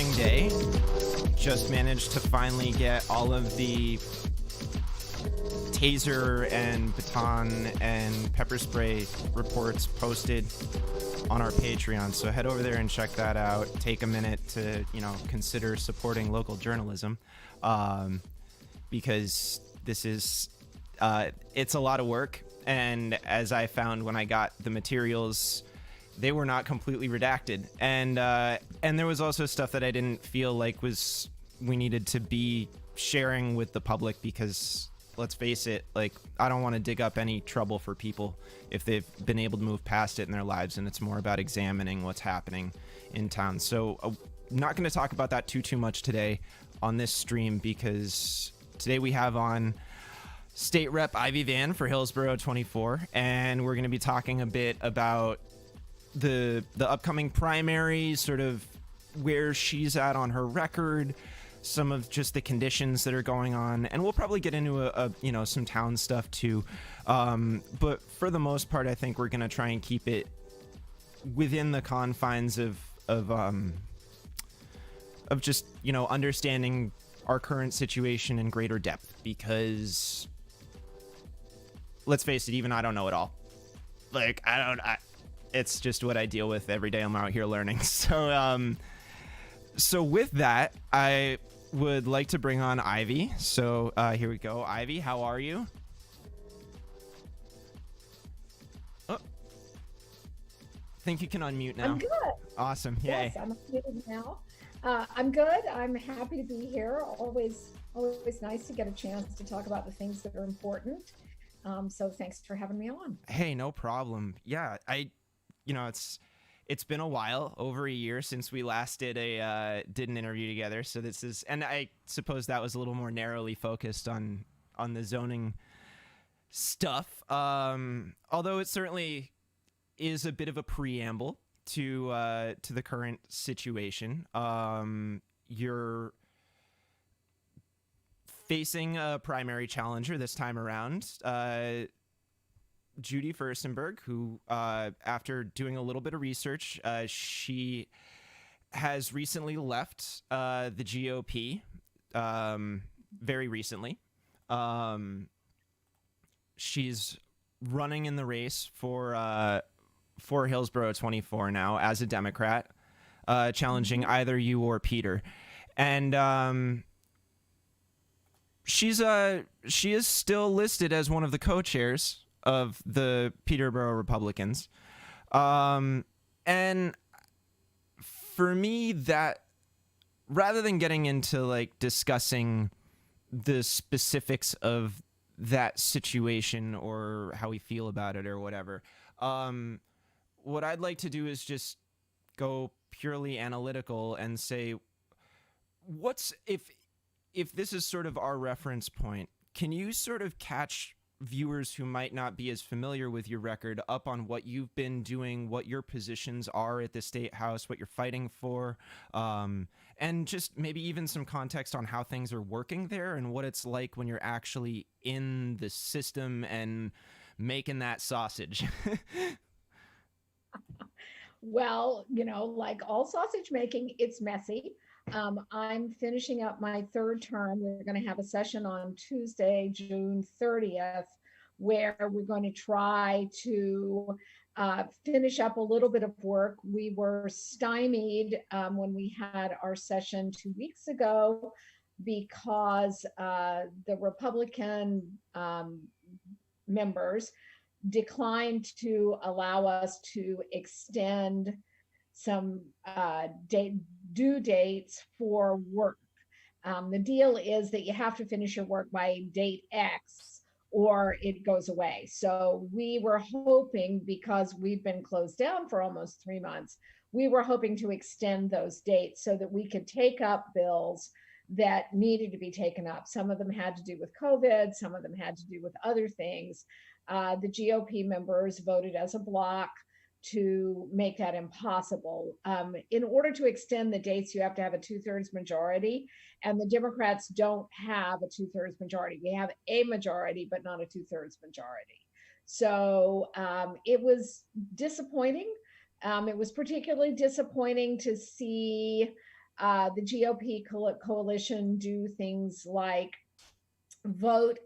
interesting day. Just managed to finally get all of the taser and baton and pepper spray reports posted on our Patreon. So head over there and check that out. Take a minute to, consider supporting local journalism, because this is, it's a lot of work. And as I found when I got the materials, they were not completely redacted. And there was also stuff that I didn't feel like we needed to be sharing with the public, because let's face it, like, I don't want to dig up any trouble for people if they've been able to move past it in their lives, and it's more about examining what's happening in town. So I'm not going to talk about that too much today on this stream, because today we have on State Rep Ivy Vann for Hillsborough 24, and we're going to be talking a bit about the upcoming primary, sort of where she's at on her record, some of just the conditions that are going on, and we'll probably get into some town stuff too. But for the most part, I think we're gonna try and keep it within the confines of just understanding our current situation in greater depth, because let's face it, even I don't know it all. Like, it's just what I deal with every day. I'm out here learning. So with that, I would like to bring on Ivy. So here we go. Ivy, how are you? Oh, I think you can unmute now. I'm good. Awesome. Yay. Yes, I'm unmuted now. I'm good. I'm happy to be here. Always nice to get a chance to talk about the things that are important. So thanks for having me on. Hey, no problem. Yeah, it's been a while, over a year since we last did an interview together. So this is, and I suppose that was a little more narrowly focused on the zoning stuff. Although it certainly is a bit of a preamble to the current situation. You're facing a primary challenger this time around, Judy Furstenberg, who, after doing a little bit of research, she has recently left the GOP, very recently. She's running in the race for Hillsborough 24 now as a Democrat, challenging either you or Peter. And she is still listed as one of the co-chairs of the Peterborough Republicans. And for me, that, rather than getting into like discussing the specifics of that situation or how we feel about it or whatever, what I'd like to do is just go purely analytical and say, if this is sort of our reference point, can you sort of catch viewers who might not be as familiar with your record up on what you've been doing, what your positions are at the State House, what you're fighting for, and just maybe even some context on how things are working there and what it's like when you're actually in the system and making that sausage? Well, like all sausage making, it's messy. I'm finishing up my third term. We're going to have a session on Tuesday, June 30th, where we're going to try to finish up a little bit of work. We were stymied when we had our session 2 weeks ago because the Republican members declined to allow us to extend some due dates for work. The deal is that you have to finish your work by date X or it goes away. So we were hoping, because we've been closed down for almost 3 months, we were hoping to extend those dates so that we could take up bills that needed to be taken up. Some of them had to do with COVID, some of them had to do with other things. The GOP members voted as a block to make that impossible. In order to extend the dates, you have to have a 2/3 majority, and the Democrats don't have a 2/3 majority. We have a majority, but not a 2/3 majority. So it was disappointing. It was particularly disappointing to see The GOP coalition do things like vote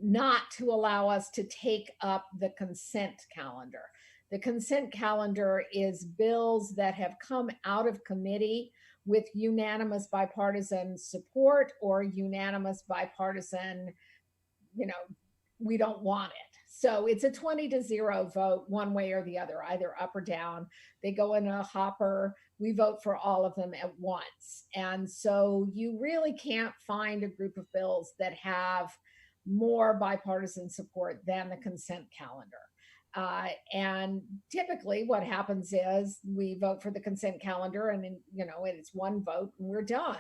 not to allow us to take up the consent calendar. The consent calendar is bills that have come out of committee with unanimous bipartisan support or unanimous bipartisan, you know, we don't want it. So it's a 20-0 vote one way or the other, either up or down. They go in a hopper. We vote for all of them at once. And so you really can't find a group of bills that have more bipartisan support than the consent calendar. And typically what happens is we vote for the consent calendar and then, it's one vote and we're done.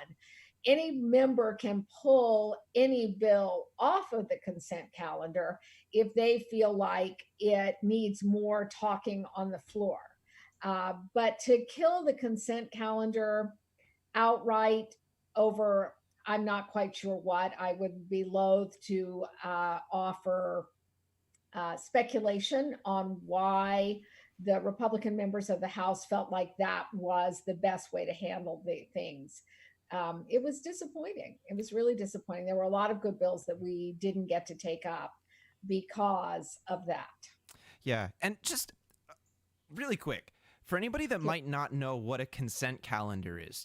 Any member can pull any bill off of the consent calendar if they feel like it needs more talking on the floor. But to kill the consent calendar outright over, I'm not quite sure what, I would be loath to offer speculation on why the Republican members of the House felt like that was the best way to handle the things. It was disappointing. It was really disappointing. There were a lot of good bills that we didn't get to take up because of that. Yeah. And just really quick, for anybody that might not know what a consent calendar is,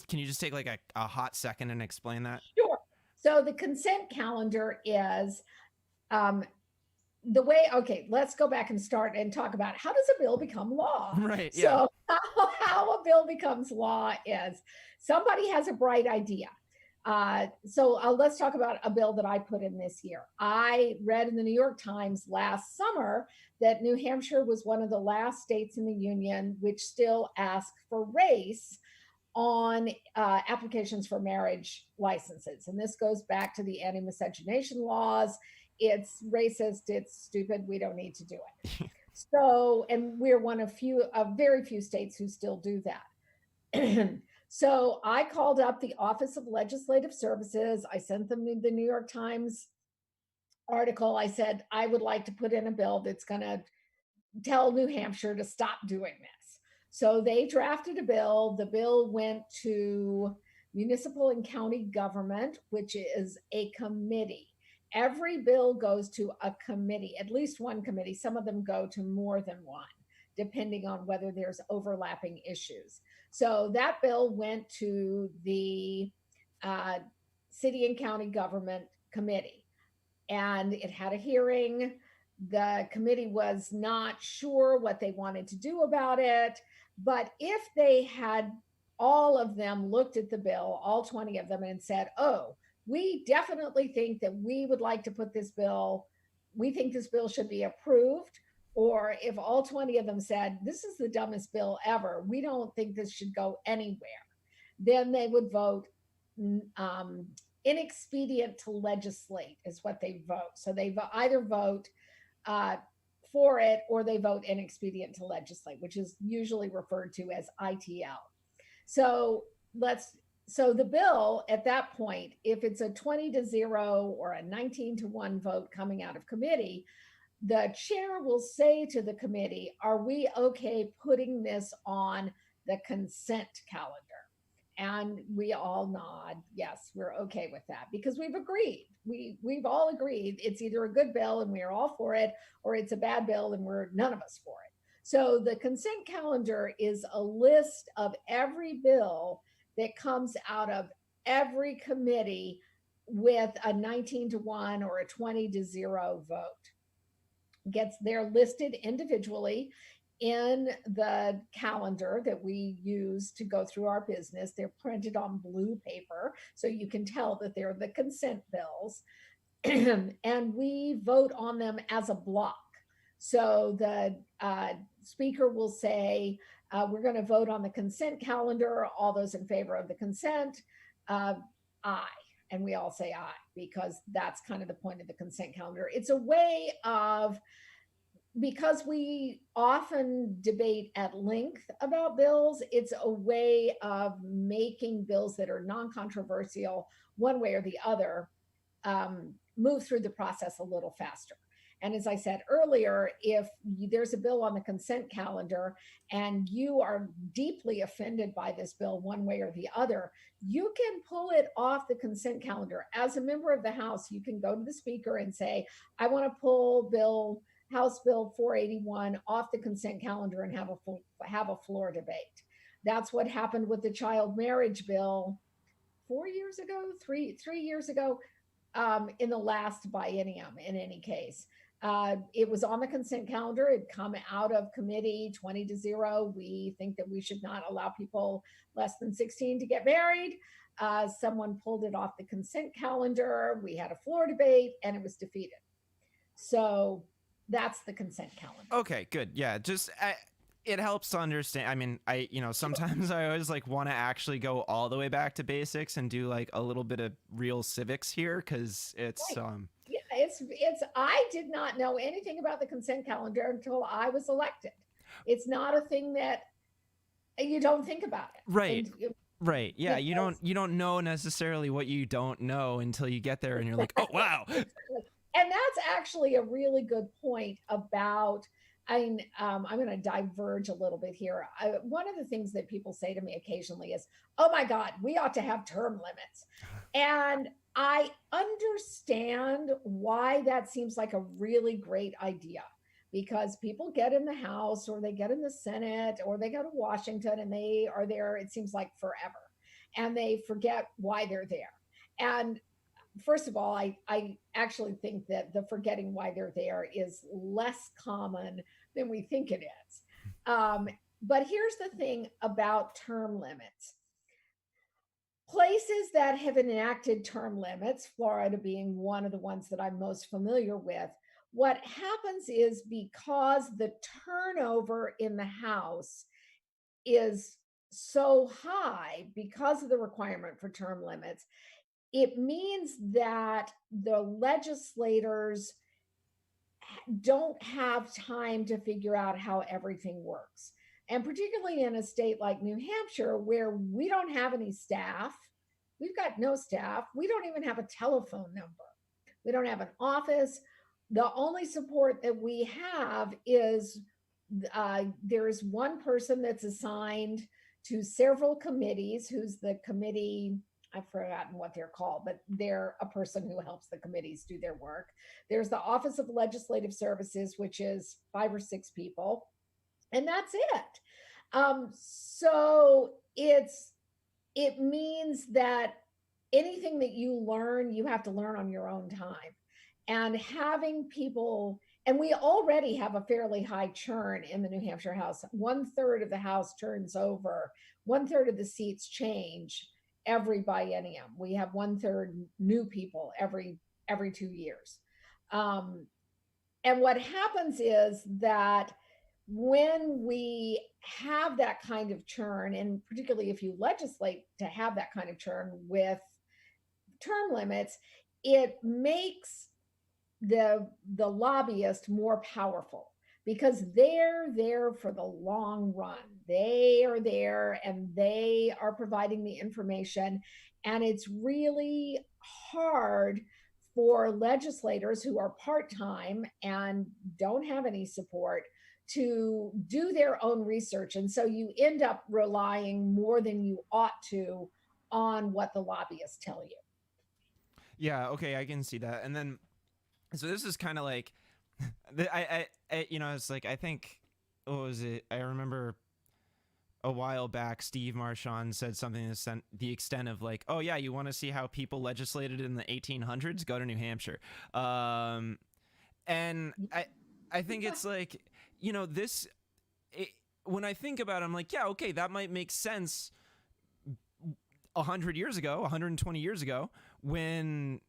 can you just take like a hot second and explain that? Sure. So the consent calendar is the way, okay, let's go back and start and talk about how does a bill become law? Right. Yeah. So how a bill becomes law is somebody has a bright idea. So let's talk about a bill that I put in this year. I read in the New York Times last summer that New Hampshire was one of the last states in the union which still asked for race on applications for marriage licenses. And this goes back to the anti-miscegenation laws. It's racist, it's stupid, we don't need to do it. So, and we're one of very few states who still do that. So I called up the Office of Legislative Services. I sent them the New York Times article. I said, I would like to put in a bill that's going to tell New Hampshire to stop doing this. So they drafted a bill. The bill went to municipal and county government, which is a committee. Every bill goes to a committee, at least one committee. Some of them go to more than one, depending on whether there's overlapping issues. So that bill went to the city and county government committee, and it had a hearing. The committee was not sure what they wanted to do about it, but if they had all of them looked at the bill, all 20 of them, and said, oh, we definitely think that we would like to put this bill, we think this bill should be approved. Or if all 20 of them said, this is the dumbest bill ever, we don't think this should go anywhere, then they would vote inexpedient to legislate is what they vote. So they either vote for it or they vote inexpedient to legislate, which is usually referred to as ITL. So the bill at that point, if it's a 20-0 or a 19-1 vote coming out of committee, the chair will say to the committee, are we okay putting this on the consent calendar? And we all nod, yes, we're okay with that because we've agreed. We've all agreed it's either a good bill and we're all for it, or it's a bad bill and we're none of us for it. So the consent calendar is a list of every bill that comes out of every committee with a 19-1 or a 20-0 vote. They're listed individually in the calendar that we use to go through our business. They're printed on blue paper, so you can tell that they're the consent bills. And we vote on them as a block. So the speaker will say, we're going to vote on the consent calendar. All those in favor of the consent, aye. And we all say aye, because that's kind of the point of the consent calendar. It's a way of, because we often debate at length about bills, it's a way of making bills that are non-controversial one way or the other move through the process a little faster. And as I said earlier, if there's a bill on the consent calendar and you are deeply offended by this bill one way or the other, you can pull it off the consent calendar. As a member of the House, you can go to the speaker and say, I want to pull House Bill 481 off the consent calendar and have a floor debate. That's what happened with the child marriage bill 4 years ago, three years ago, in the last biennium. In any case, it was on the consent calendar. It come out of committee 20-0. We think that we should not allow people less than 16 to get married. Someone pulled it off the consent calendar. We had a floor debate and it was defeated. So that's the consent calendar. Okay, good. Yeah, just it helps to understand. I mean, sometimes I always like want to actually go all the way back to basics and do like a little bit of real civics here, because it's right. Yeah, it's I did not know anything about the consent calendar until I was elected. It's not a thing that you don't think about it. Right. Right. Yeah. You don't know necessarily what you don't know until you get there and you're like, oh, wow. And that's actually a really good point about, I'm going to diverge a little bit here. One of the things that people say to me occasionally is, oh my God, we ought to have term limits. And I understand why that seems like a really great idea, because people get in the House or they get in the Senate or they go to Washington and they are there, it seems like forever, and they forget why they're there. And first of all, I actually think that the forgetting why they're there is less common than we think it is. But here's the thing about term limits. Places that have enacted term limits, Florida being one of the ones that I'm most familiar with, what happens is, because the turnover in the House is so high because of the requirement for term limits, it means that the legislators don't have time to figure out how everything works. And particularly in a state like New Hampshire, where we don't have any staff, we've got no staff, we don't even have a telephone number, we don't have an office. The only support that we have is there's one person that's assigned to several committees, who's the committee, I've forgotten what they're called, but they're a person who helps the committees do their work. There's the Office of Legislative Services, which is 5 or 6 people, and that's it. So it means that anything that you learn, you have to learn on your own time. And having people, and we already have a fairly high churn in the New Hampshire House. 1/3 of the House turns over, 1/3 of the seats change every biennium. We have 1/3 new people every 2 years. And what happens is that when we have that kind of churn, and particularly if you legislate to have that kind of churn with term limits, it makes the lobbyist more powerful, because they're there for the long run. They are there and they are providing the information. And it's really hard for legislators who are part-time and don't have any support to do their own research. And so you end up relying more than you ought to on what the lobbyists tell you. Yeah, okay, I can see that. And then, so this is kind of like, it's like, I think, what was it? I remember a while back, Steve Marchand said something to the extent of like, oh yeah, you want to see how people legislated in the 1800s? Go to New Hampshire. And I think it's like, when I think about it, I'm like, yeah, okay, that might make sense 100 years ago, 120 years ago, when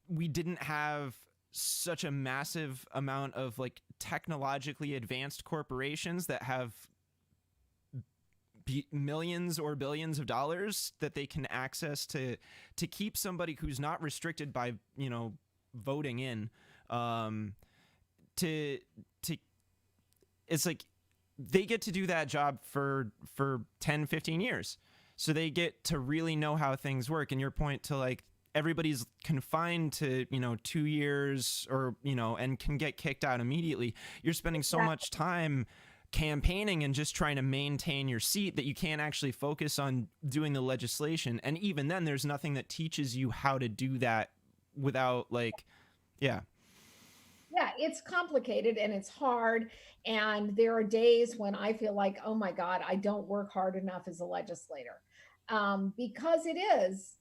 we didn't have such a massive amount of like technologically advanced corporations that have millions or billions of dollars that they can access to keep somebody who's not restricted by, voting in, it's like they get to do that job for 10, 15 years. So they get to really know how things work. And your point to like, everybody's confined to 2 years or and can get kicked out immediately. You're spending so much time campaigning and just trying to maintain your seat that you can't actually focus on doing the legislation. And even then, there's nothing that teaches you how to do that without yeah. Yeah, it's complicated and it's hard. And there are days when I feel like, oh my God, I don't work hard enough as a legislator. Because it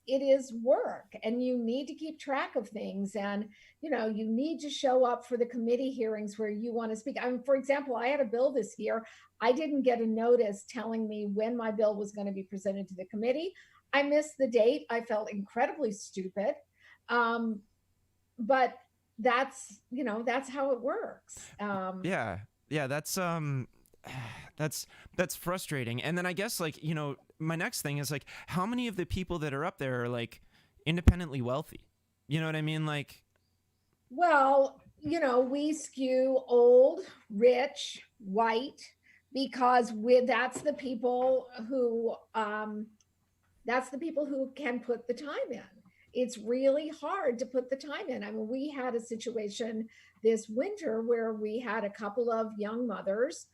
is work and you need to keep track of things. And, you need to show up for the committee hearings where you want to speak. For example, I had a bill this year. I didn't get a notice telling me when my bill was going to be presented to the committee. I missed the date. I felt incredibly stupid. But that's how it works. Yeah, that's frustrating. And then I guess my next thing is how many of the people that are up there are independently wealthy? You know what I mean? Well, we skew old, rich, white, because that's the people who can put the time in. It's really hard to put the time in. I mean, we had a situation this winter where we had a couple of young mothers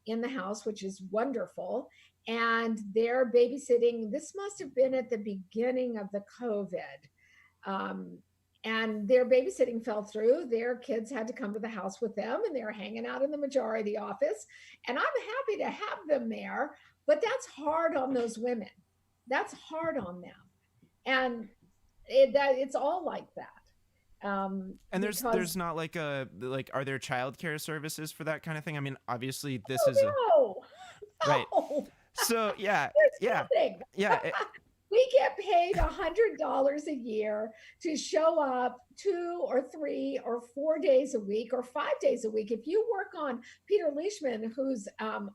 in the house, which is wonderful. And they're babysitting. This must have been at the beginning of the COVID. And their babysitting fell through. Their kids had to come to the house with them, and they were hanging out in the majority office. And I'm happy to have them there, but that's hard on those women. That's hard on them. And it's all like that. And there's not are there childcare services for that kind of thing? I mean, obviously this is right. So yeah. Nothing. Yeah. We get paid $100 a year to show up 2 or 3 or 4 days a week or 5 days a week. If you work on Peter Leishman, who's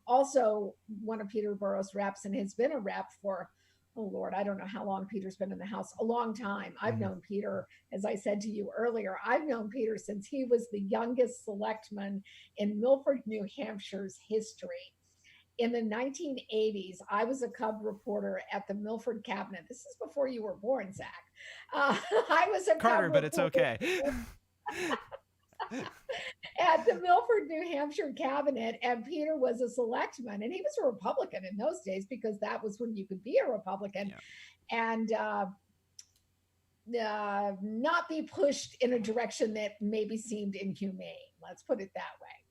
also one of Peterborough's reps and has been a rep for, oh Lord, I don't know how long Peter's been in the House, a long time. I've known Peter, as I said to you earlier, I've known Peter since he was the youngest selectman in Milford, New Hampshire's history. In the 1980s, I was a cub reporter at the Milford Cabinet. This is before you were born, Zach. I was a Carter, but it's okay. At the Milford, New Hampshire Cabinet, and Peter was a selectman, and he was a Republican in those days because that was when you could be a Republican, and not be pushed in a direction that maybe seemed inhumane. Let's put it that way.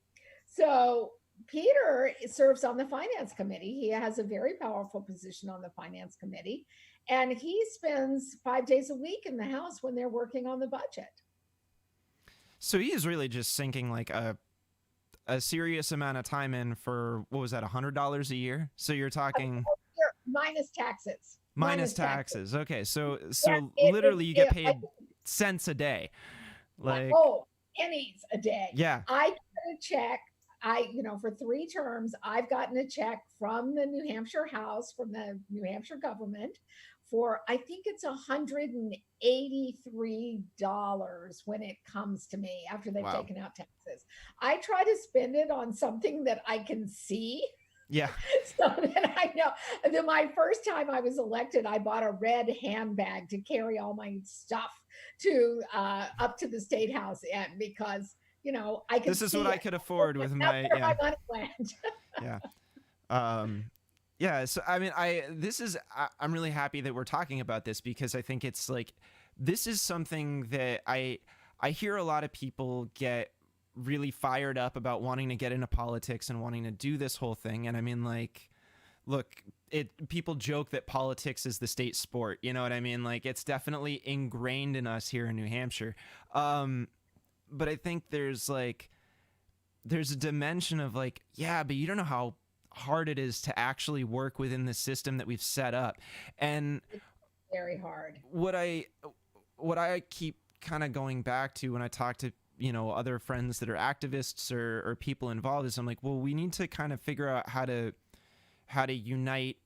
So Peter serves on the Finance Committee. He has a very powerful position on the Finance Committee, and he spends 5 days a week in the House when they're working on the budget. So he is really just sinking a serious amount of time in for, what was that, $100 a year? So you're talking minus taxes. Minus taxes. Okay, so literally you get paid cents a day. Pennies a day. Yeah. I get a check. For 3 terms, I've gotten a check from the New Hampshire House, from the New Hampshire government, for I think it's $183 when it comes to me after they've taken out taxes. I try to spend it on something that I can see. Yeah. So that I know. And then my first time I was elected, I bought a red handbag to carry all my stuff to up to the State House, and because I could. This is what I could afford with my my money went. Yeah. So I mean, I'm really happy that we're talking about this, because I think it's this is something that I hear a lot of people get really fired up about wanting to get into politics and wanting to do this whole thing. And I mean, look, people joke that politics is the state sport. You know what I mean? It's definitely ingrained in us here in New Hampshire. But I think there's a dimension of but you don't know how hard it is to actually work within the system that we've set up. And it's very hard. What I keep kind of going back to when I talk to, other friends that are activists or people involved is I'm like, well, we need to kind of figure out how to unite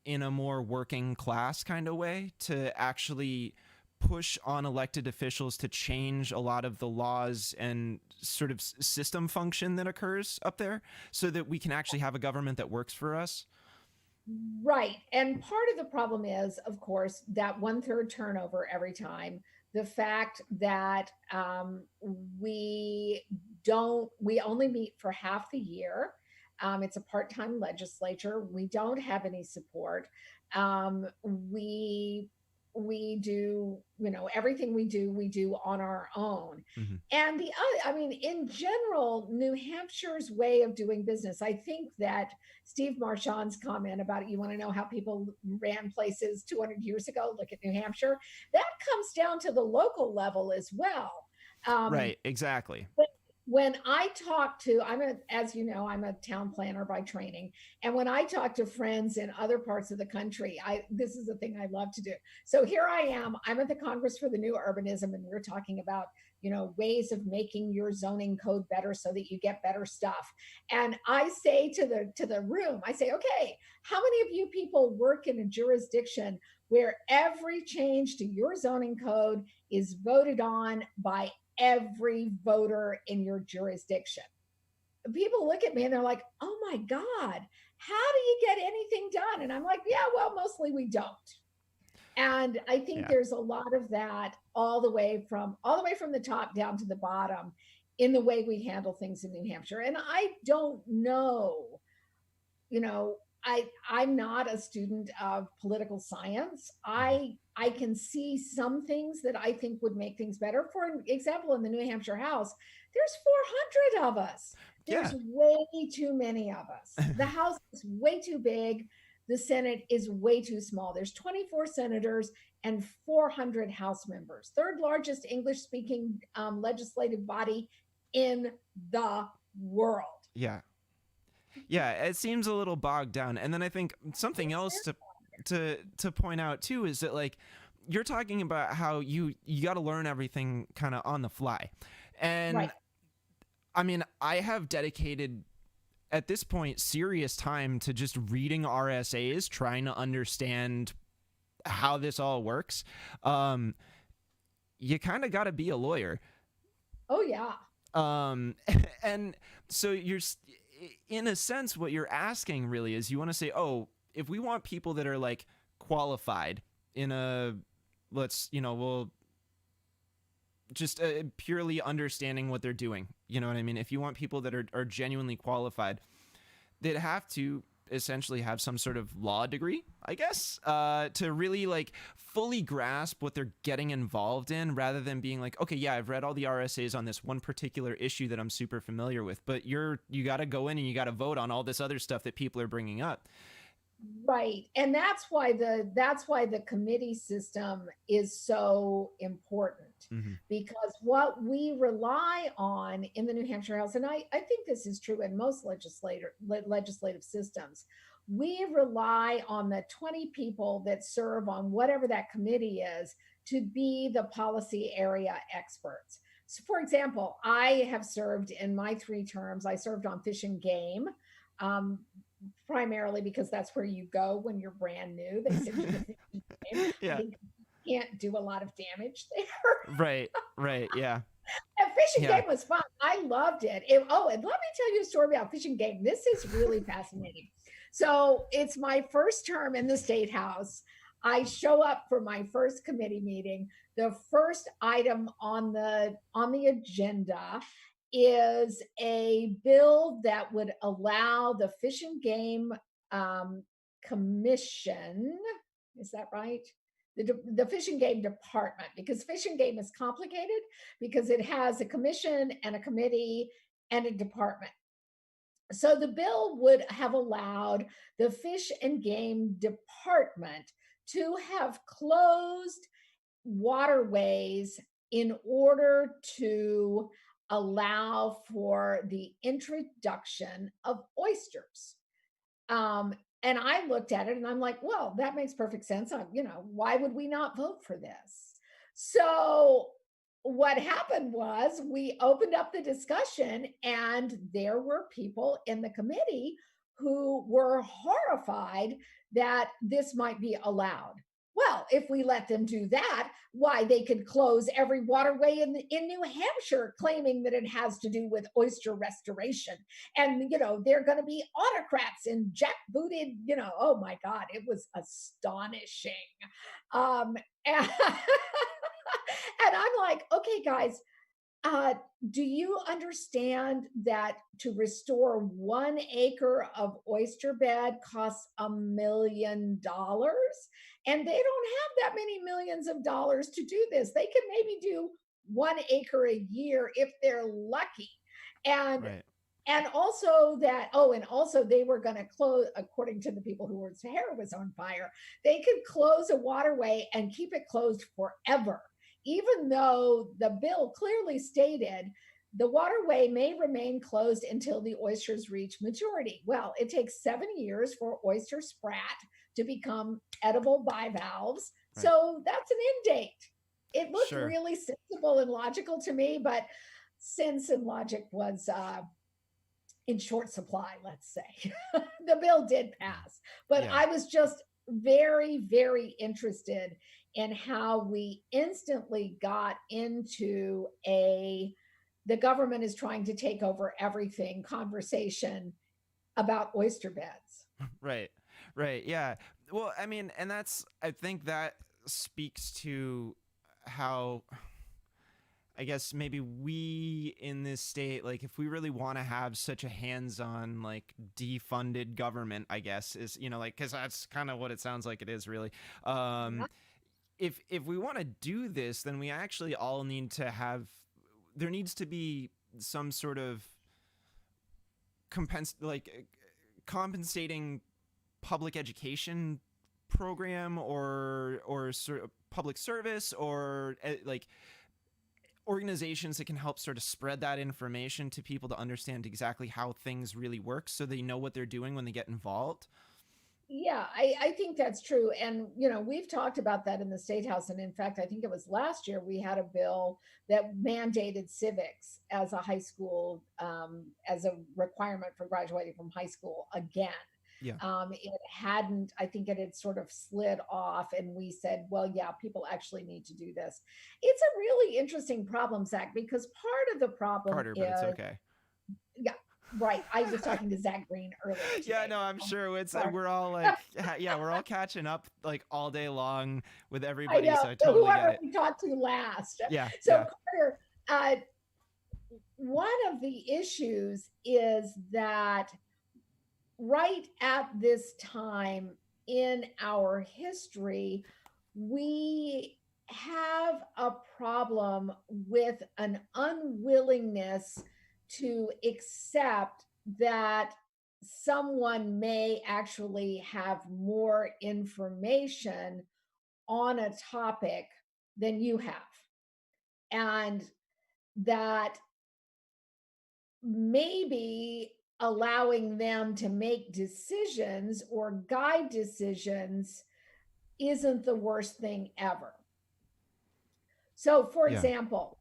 in a more working class kind of way to actually push on elected officials to change a lot of the laws and sort of system function that occurs up there, so that we can actually have a government that works for us. Right. And part of the problem is, of course, that one third turnover every time. The fact that we we only meet for half the year. It's a part time legislature. We don't have any support. Um, we we do, everything we do on our own. Hmm. And the other, I mean, in general, New Hampshire's way of doing business, I think that Steve Marchand's comment about you want to know how people ran places 200 years ago, look at New Hampshire, that comes down to the local level as well. Um, Right, exactly. but when I talk to, as you know, I'm a town planner by training. And when I talk to friends in other parts of the country, this is the thing I love to do. So here I am, I'm at the Congress for the New Urbanism, and we're talking about, ways of making your zoning code better so that you get better stuff. And I say to the room, I say, okay, how many of you people work in a jurisdiction where every change to your zoning code is voted on by every voter in your jurisdiction? People look at me and they're like, oh my God, how do you get anything done? And I'm like, yeah, well, mostly we don't. And I think Yeah. there's a lot of that all the way from the top down to the bottom in the way we handle things in New Hampshire. And I don't know, you know, I'm not a student of political science. Mhm. I can see some things that I think would make things better. For example, in the New Hampshire House, there's 400 of us. Yeah. There's way too many of us. The House is way too big. The Senate is way too small. There's 24 senators and 400 House members. Third largest English speaking legislative body in the world. Yeah. Yeah, it seems a little bogged down. And then I think something Yes, else to point out too is that, like, you're talking about how you got to learn everything kind of on the fly. And right. I mean, I have dedicated at this point serious time to just reading RSAs, trying to understand how this all works. Um, you kind of got to be a lawyer. Oh, yeah. Um, and so in a sense, what you're asking really is you want to say, oh, if we want people that are like qualified in a, we'll just purely understanding what they're doing. You know what I mean? If you want people that are genuinely qualified, they'd have to essentially have some sort of law degree, I guess, to really like fully grasp what they're getting involved in, rather than being like, okay, yeah, I've read all the RSAs on this one particular issue that I'm super familiar with, but you got to go in and you got to vote on all this other stuff that people are bringing up. Right. And that's why the committee system is so important, Mm-hmm. because what we rely on in the New Hampshire House, and I think this is true in most legislative systems, we rely on the 20 people that serve on whatever that committee is to be the policy area experts. So for example, I have served in my 3 terms, I served on Fish and Game. Um, Primarily because that's where you go when you're brand new. They send you to fishing game. I Yeah. think you can't do a lot of damage there. Right. Right. Yeah. And fishing Yeah. game was fun. I loved it. Oh, and let me tell you a story about fishing game. This is really fascinating. So it's my first term in the state house. I show up for my first committee meeting. The first item on the agenda is a bill that would allow the Fish and Game Commission. Is that right? The Fish and Game Department, because Fish and Game is complicated because it has a commission and a committee and a department. So the bill would have allowed the Fish and Game Department to have closed waterways in order to allow for the introduction of oysters. Um, and I looked at it and I'm like, well, that makes perfect sense. Why would we not vote for this? So what happened was we opened up the discussion, and there were people in the committee who were horrified that this might be allowed. Well, if we let them do that, why, they could close every waterway in New Hampshire, claiming that it has to do with oyster restoration. And, they're going to be autocrats and jackbooted, oh my God, it was astonishing. Um, and, and I'm like, okay, guys, uh, do you understand that to restore 1 acre of oyster bed costs $1 million? And they don't have that many millions of dollars to do this. They can maybe do 1 acre a year if they're lucky. And Right. and also that, oh, and also they were going to close, according to the people who were, hair was on fire, they could close a waterway and keep it closed forever, even though the bill clearly stated the waterway may remain closed until the oysters reach maturity. Well, it takes 7 years for oyster sprat to become edible bivalves. Right. So that's an end date. It looked Sure. really sensible and logical to me, but sense and logic was in short supply, let's say. The bill did pass, but Yeah. I was just very, very interested in how we instantly got into the government is trying to take over everything conversation about oyster beds. Right. Right. Yeah. Well, I mean, and I think that speaks to how, I guess maybe we in this state, like if we really want to have such a hands-on, like defunded government, I guess is, like, cause that's kind of what it sounds like it is really. Yeah. Um, if we want to do this, then we actually all need to there needs to be some sort of compensating public education program or sort of public service or like organizations that can help sort of spread that information to people to understand exactly how things really work so they know what they're doing when they get involved. Yeah, I think that's true. And, we've talked about that in the State House. And in fact, I think it was last year we had a bill that mandated civics as a high school, as a requirement for graduating from high school again. Yeah. It hadn't, I think it had sort of slid off. And we said, well, yeah, people actually need to do this. It's a really interesting problem, Zach, because part of the problem Carter, but it's is, okay. yeah, right. I was talking to Zach Green earlier Yeah, today. no, I'm sure Sorry. we're all like, yeah, we're all catching up like all day long with I everybody. know. So I So totally get whoever it. we talked to last. Yeah. So Yeah. Carter, uh, one of the issues is that right at this time in our history, we have a problem with an unwillingness to accept that someone may actually have more information on a topic than you have. And that maybe allowing them to make decisions or guide decisions isn't the worst thing ever. So, for Yeah. example,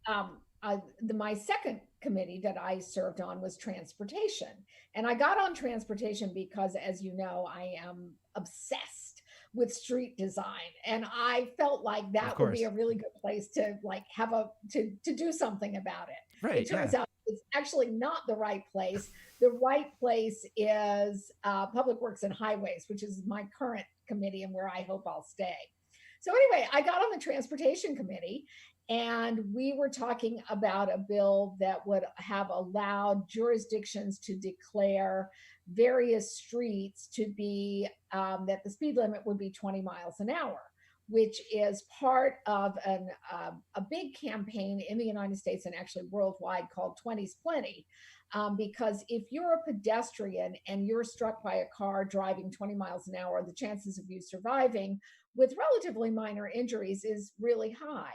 my second committee that I served on was transportation. And I got on transportation because, as you know, I am obsessed with street design. And I felt like Of that would be course. a really good place to like to do something about it. Right. It Yeah. turns out it's actually not the right place. The right place is Public Works and Highways, which is my current committee and where I hope I'll stay. So anyway, I got on the transportation committee and we were talking about a bill that would have allowed jurisdictions to declare various streets to be that the speed limit would be 20 miles an hour, which is part of a big campaign in the United States and actually worldwide called 20's Plenty. Because if you're a pedestrian and you're struck by a car driving 20 miles an hour, the chances of you surviving with relatively minor injuries is really high.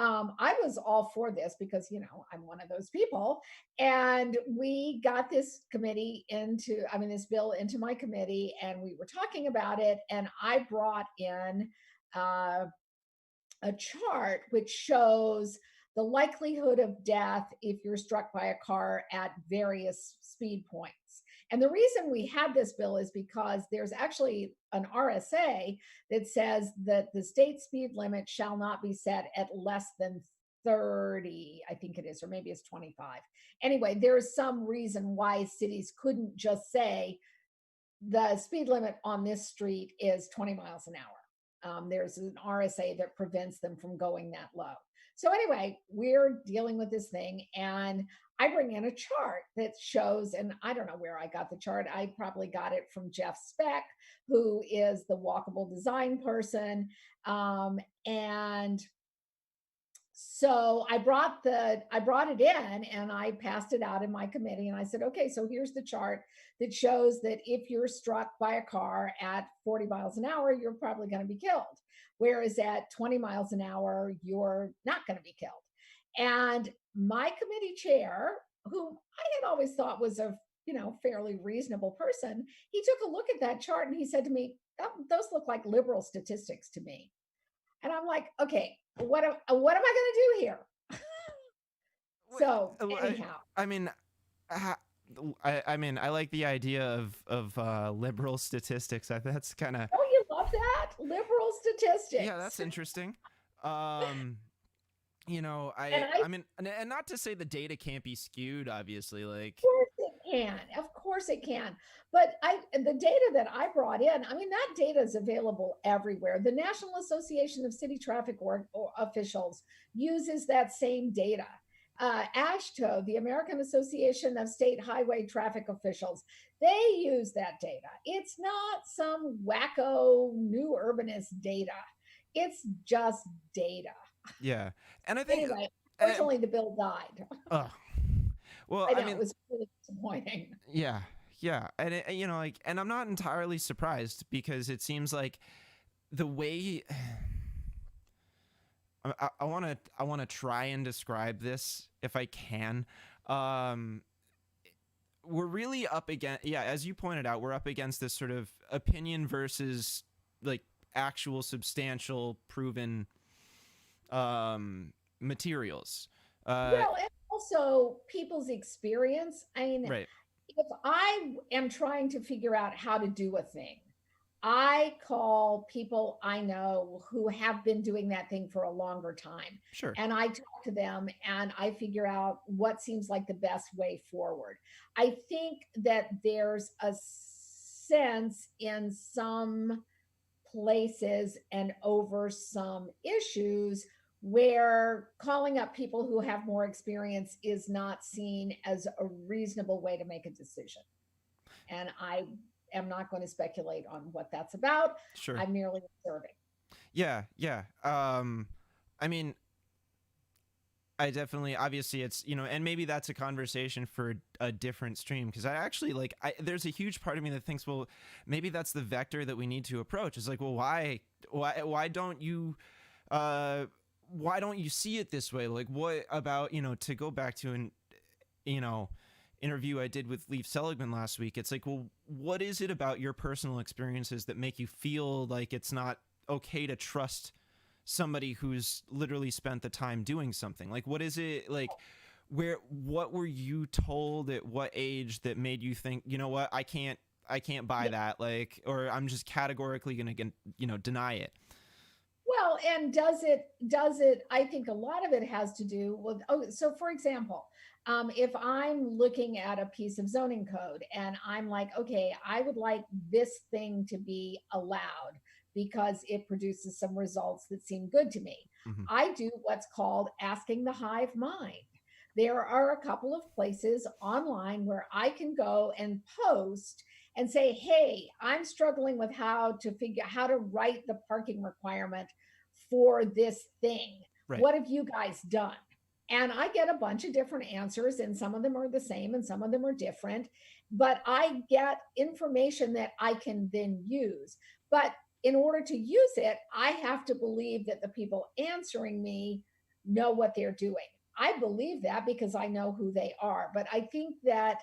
I was all for this because, I'm one of those people. And we got this this bill into my committee, and we were talking about it. And I brought in uh, a chart which shows the likelihood of death if you're struck by a car at various speed points. And the reason we had this bill is because there's actually an RSA that says that the state speed limit shall not be set at less than 30, I think it is, or maybe it's 25. Anyway, there's some reason why cities couldn't just say the speed limit on this street is 20 miles an hour. There's an RSA that prevents them from going that low. So anyway, we're dealing with this thing, and I bring in a chart that shows, and I don't know where I got the chart. I probably got it from Jeff Speck, who is the walkable design person. And so I brought it in and I passed it out in my committee, and I said, okay, so here's the chart that shows that if you're struck by a car at 40 miles an hour, you're probably going to be killed. Whereas at 20 miles an hour, you're not going to be killed. And my committee chair, whom I had always thought was a fairly reasonable person, he took a look at that chart and he said to me, those look like liberal statistics to me. And I'm like, okay, what am I going to do here? So anyhow, I like the idea of liberal statistics. That's kind of. Oh, you love that? Liberal statistics. Yeah, that's interesting. And not to say the data can't be skewed, obviously. Like, of course it can. Of course it can. But the data that I brought in, that data is available everywhere. The National Association of City Traffic Officials uses that same data. AASHTO, the American Association of State Highway Traffic Officials, they use that data. It's not some wacko new urbanist data. It's just data. Yeah. And I think anyway, unfortunately the bill died. Well, it was really disappointing. Yeah. And and I'm not entirely surprised, because it seems like the way I want to try and describe this if I can. We're really up against, as you pointed out, we're up against this sort of opinion versus like actual substantial proven materials. Well, and also people's experience. Right. If I am trying to figure out how to do a thing, I call people I know who have been doing that thing for a longer time. Sure. And I talk to them and I figure out what seems like the best way forward. I think that there's a sense in some places and over some issues where calling up people who have more experience is not seen as a reasonable way to make a decision. And I am not going to speculate on what that's about. Sure. I'm merely observing. Yeah. I definitely, obviously it's, and maybe that's a conversation for a different stream, because I actually there's a huge part of me that thinks, well, maybe that's the vector that we need to approach. It's like, well, why don't you see it this way? Like, what about, to go back to an, interview I did with Leif Seligman last week. It's like, well, what is it about your personal experiences that make you feel like it's not okay to trust somebody who's literally spent the time doing something? Like, what is it, like, what were you told at what age that made you think, you know what, I can't buy that, like, or I'm just categorically going to, deny it? Well, and does it, I think a lot of it has to do with, so for example, if I'm looking at a piece of zoning code and I'm like, okay, I would like this thing to be allowed because it produces some results that seem good to me. Mm-hmm. I do what's called asking the hive mind. There are a couple of places online where I can go and post and say, hey, I'm struggling with how to write the parking requirement for this thing. Right. What have you guys done? And I get a bunch of different answers, and some of them are the same and some of them are different, but I get information that I can then use. But in order to use it, I have to believe that the people answering me know what they're doing. I believe that because I know who they are. But I think that,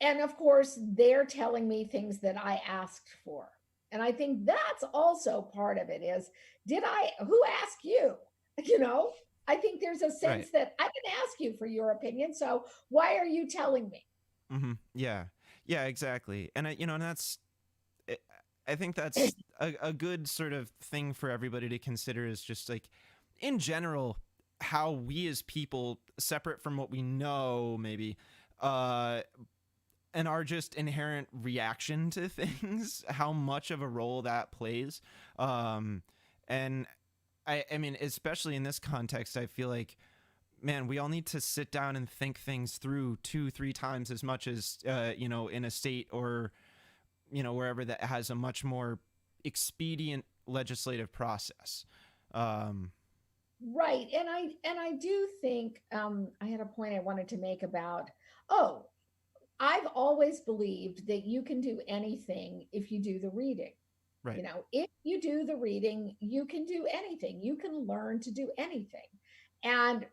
and of course, they're telling me things that I asked for. And I think that's also part of it is, who asked you? I think there's a sense that I didn't ask you for your opinion. So why are you telling me? Yeah. Yeah, exactly. And and that's, I I think that's a good sort of thing for everybody to consider, is just like, in general, how we as people, separate from what we know, maybe, uh, and our just inherent reaction to things, how much of a role that plays. Um, and I mean, especially in this context, I feel like, man, we all need to sit down and think things through two, three times as much as, in a state, or, wherever, that has a much more expedient legislative process. Um, Right. And I do think I had a point I wanted to make about, oh, I've always believed that you can do anything if you do the reading. right. If you do the reading, you can do anything. You can learn to do anything. And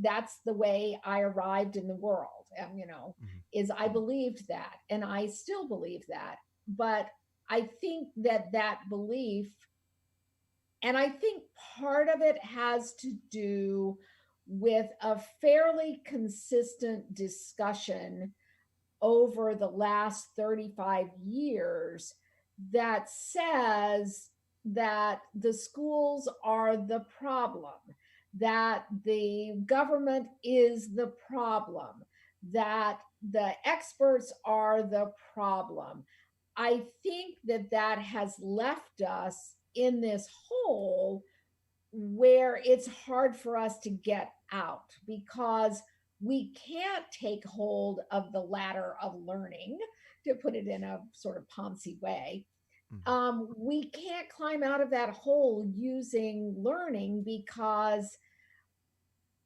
that's the way I arrived in the world. Mhm. Is I believed that, and I still believe that. But I think that that belief, and I think part of it has to do with a fairly consistent discussion over the last 35 years that says that the schools are the problem, that the government is the problem, that the experts are the problem. I think that that has left us in this hole where it's hard for us to get out, because we can't take hold of the ladder of learning, to put it in a sort of Ponzi way. Mhm. We can't climb out of that hole using learning, because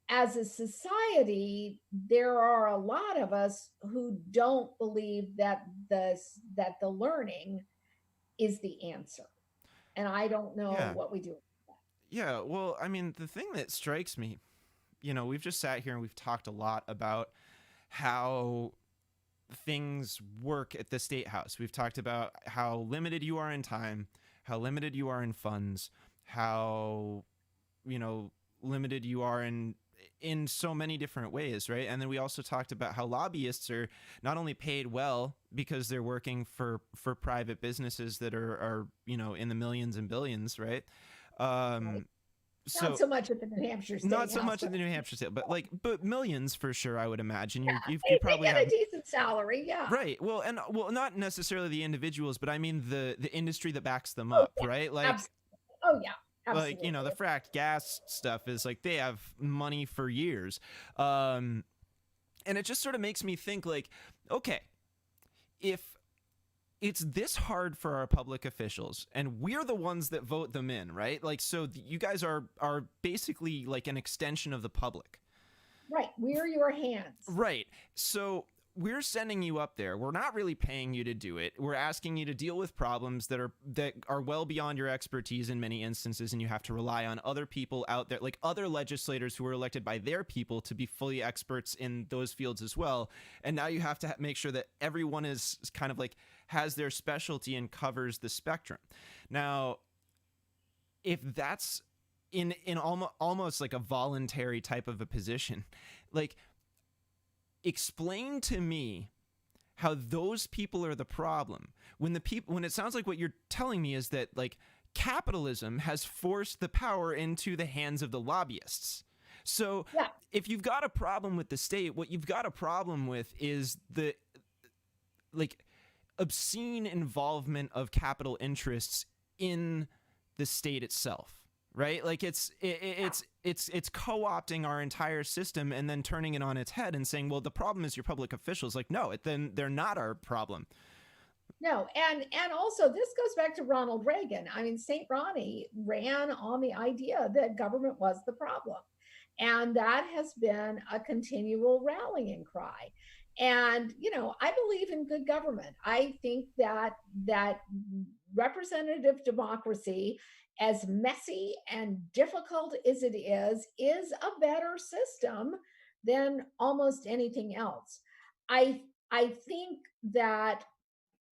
as a society, there are a lot of us who don't believe that the learning is the answer. And I don't know Yeah. what we do. Yeah. Well, I mean, the thing that strikes me, we've just sat here and we've talked a lot about how things work at the state house. We've talked about how limited you are in time, how limited you are in funds, how, you know, limited you are in so many different ways, right? And then we also talked about how lobbyists are not only paid well because they're working for private businesses that are in the millions and billions, right? Right? Um, Not so so much at the New Hampshire not State so House, much in but the New Hampshire state, but millions for sure. I would imagine yeah, you they probably get a have. decent salary. Yeah. Right. Well, and well, not necessarily the individuals, but I mean the industry that backs them Oh up, yeah. right? Absolutely. Oh yeah. The Absolutely. fracked gas stuff is like they have money for years. Um and it just sort of makes me think, like, okay, if it's this hard for our public officials and we're the ones that vote them in, right? Like, so you guys are basically like an extension of the public. Right. We're your hands. Right. So we're sending you up there. We're not really paying you to do it. We're asking you to deal with problems that are well beyond your expertise in many instances, and you have to rely on other people out there, like other legislators who are elected by their people, to be fully experts in those fields as well. And now you have to make sure that everyone is kind of like has their specialty and covers the spectrum. Now, if that's in almost like a voluntary type of a position, like, explain to me how those people are the problem when it sounds like what you're telling me is that, like, capitalism has forced the power into the hands of the lobbyists. So Yeah. if you've got a problem with the state, what you've got a problem with is the, like, obscene involvement of capital interests in the state itself, right? Like, it's co-opting our entire system and then turning it on its head and saying, well, the problem is your public officials. Like, no, then they're not our problem. No, and also this goes back to Ronald Reagan. I mean, St. Ronnie ran on the idea that government was the problem. And that has been a continual rallying cry. And I believe in good government. I think that representative democracy, as messy and difficult as it is a better system than almost anything else. I think that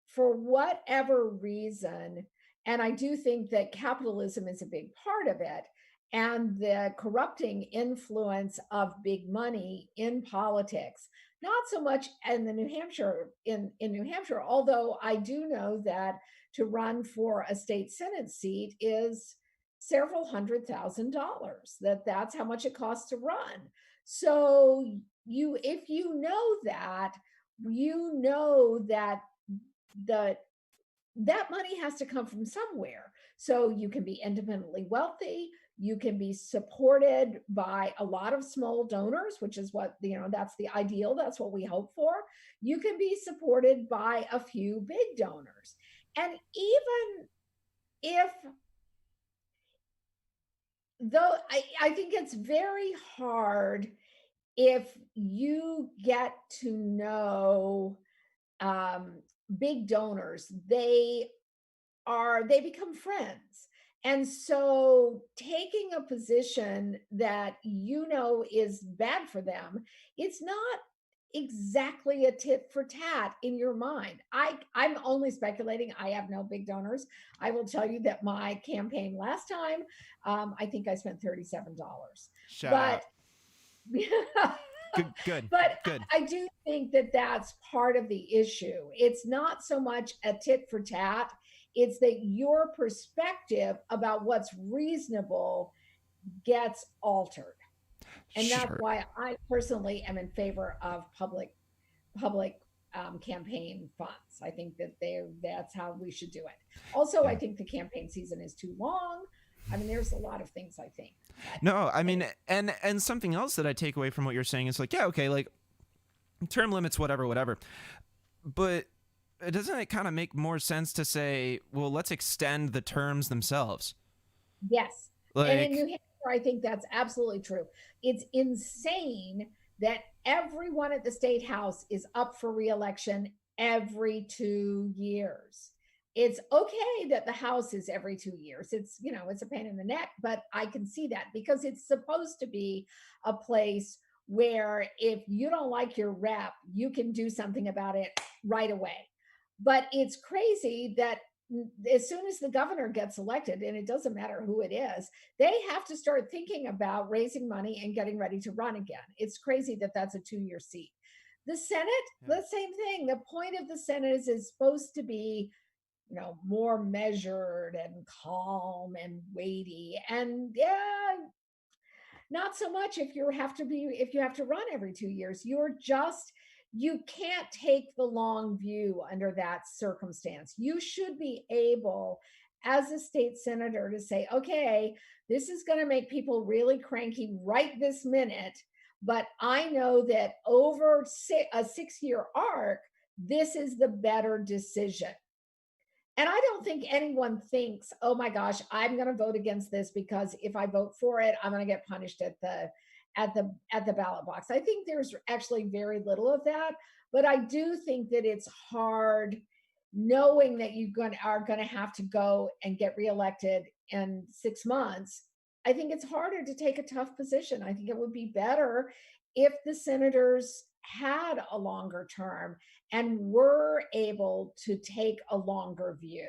for whatever reason, and I do think that capitalism is a big part of it, and the corrupting influence of big money in politics, Not so much in the New Hampshire, in New Hampshire, although I do know that to run for a state Senate seat is several $100,000. That's how much it costs to run. So if you know that, you know that the that money has to come from somewhere. So you can be independently wealthy. You can be supported by a lot of small donors, which is what, that's the ideal. That's what we hope for. You can be supported by a few big donors. And even if, though I think it's very hard if you get to know big donors, they become friends. And so taking a position that is bad for them, it's not exactly a tit for tat in your mind. I'm only speculating. I have no big donors. I will tell you that my campaign last time, I think I spent $37. Shout But out. Good. but Good. I do think that that's part of the issue. It's not so much a tit for tat, it's that your perspective about what's reasonable gets altered. And that's Sure. why I personally am in favor of public campaign funds. I think that's how we should do it. Also, I think the campaign season is too long. I mean, there's a lot of things I think. No, I mean, and something else that I take away from what you're saying is like, yeah, okay, like term limits, whatever. But doesn't it kind of make more sense to say, well, let's extend the terms themselves? Yes. Like, And in New Hampshire, I think that's absolutely true. It's insane that everyone at the state house is up for reelection every 2 years. It's okay that the house is every 2 years. It's a pain in the neck, but I can see that because it's supposed to be a place where if you don't like your rep, you can do something about it right away. But it's crazy that as soon as the governor gets elected, and it doesn't matter who it is, they have to start thinking about raising money and getting ready to run again. It's crazy that that's a 2-year seat. The Senate, the same thing. The point of the Senate is supposed to be more measured and calm and weighty. And yeah, not so much if you have to run every 2 years. You can't take the long view under that circumstance. You should be able, as a state senator, to say, okay, this is going to make people really cranky right this minute, but I know that over a 6-year arc, this is the better decision. And I don't think anyone thinks, oh my gosh, I'm going to vote against this because if I vote for it, I'm going to get punished at the ballot box. I think there's actually very little of that, but I do think that it's hard knowing that you are going to have to go and get reelected in 6 months. I think it's harder to take a tough position. I think it would be better if the senators had a longer term and were able to take a longer view.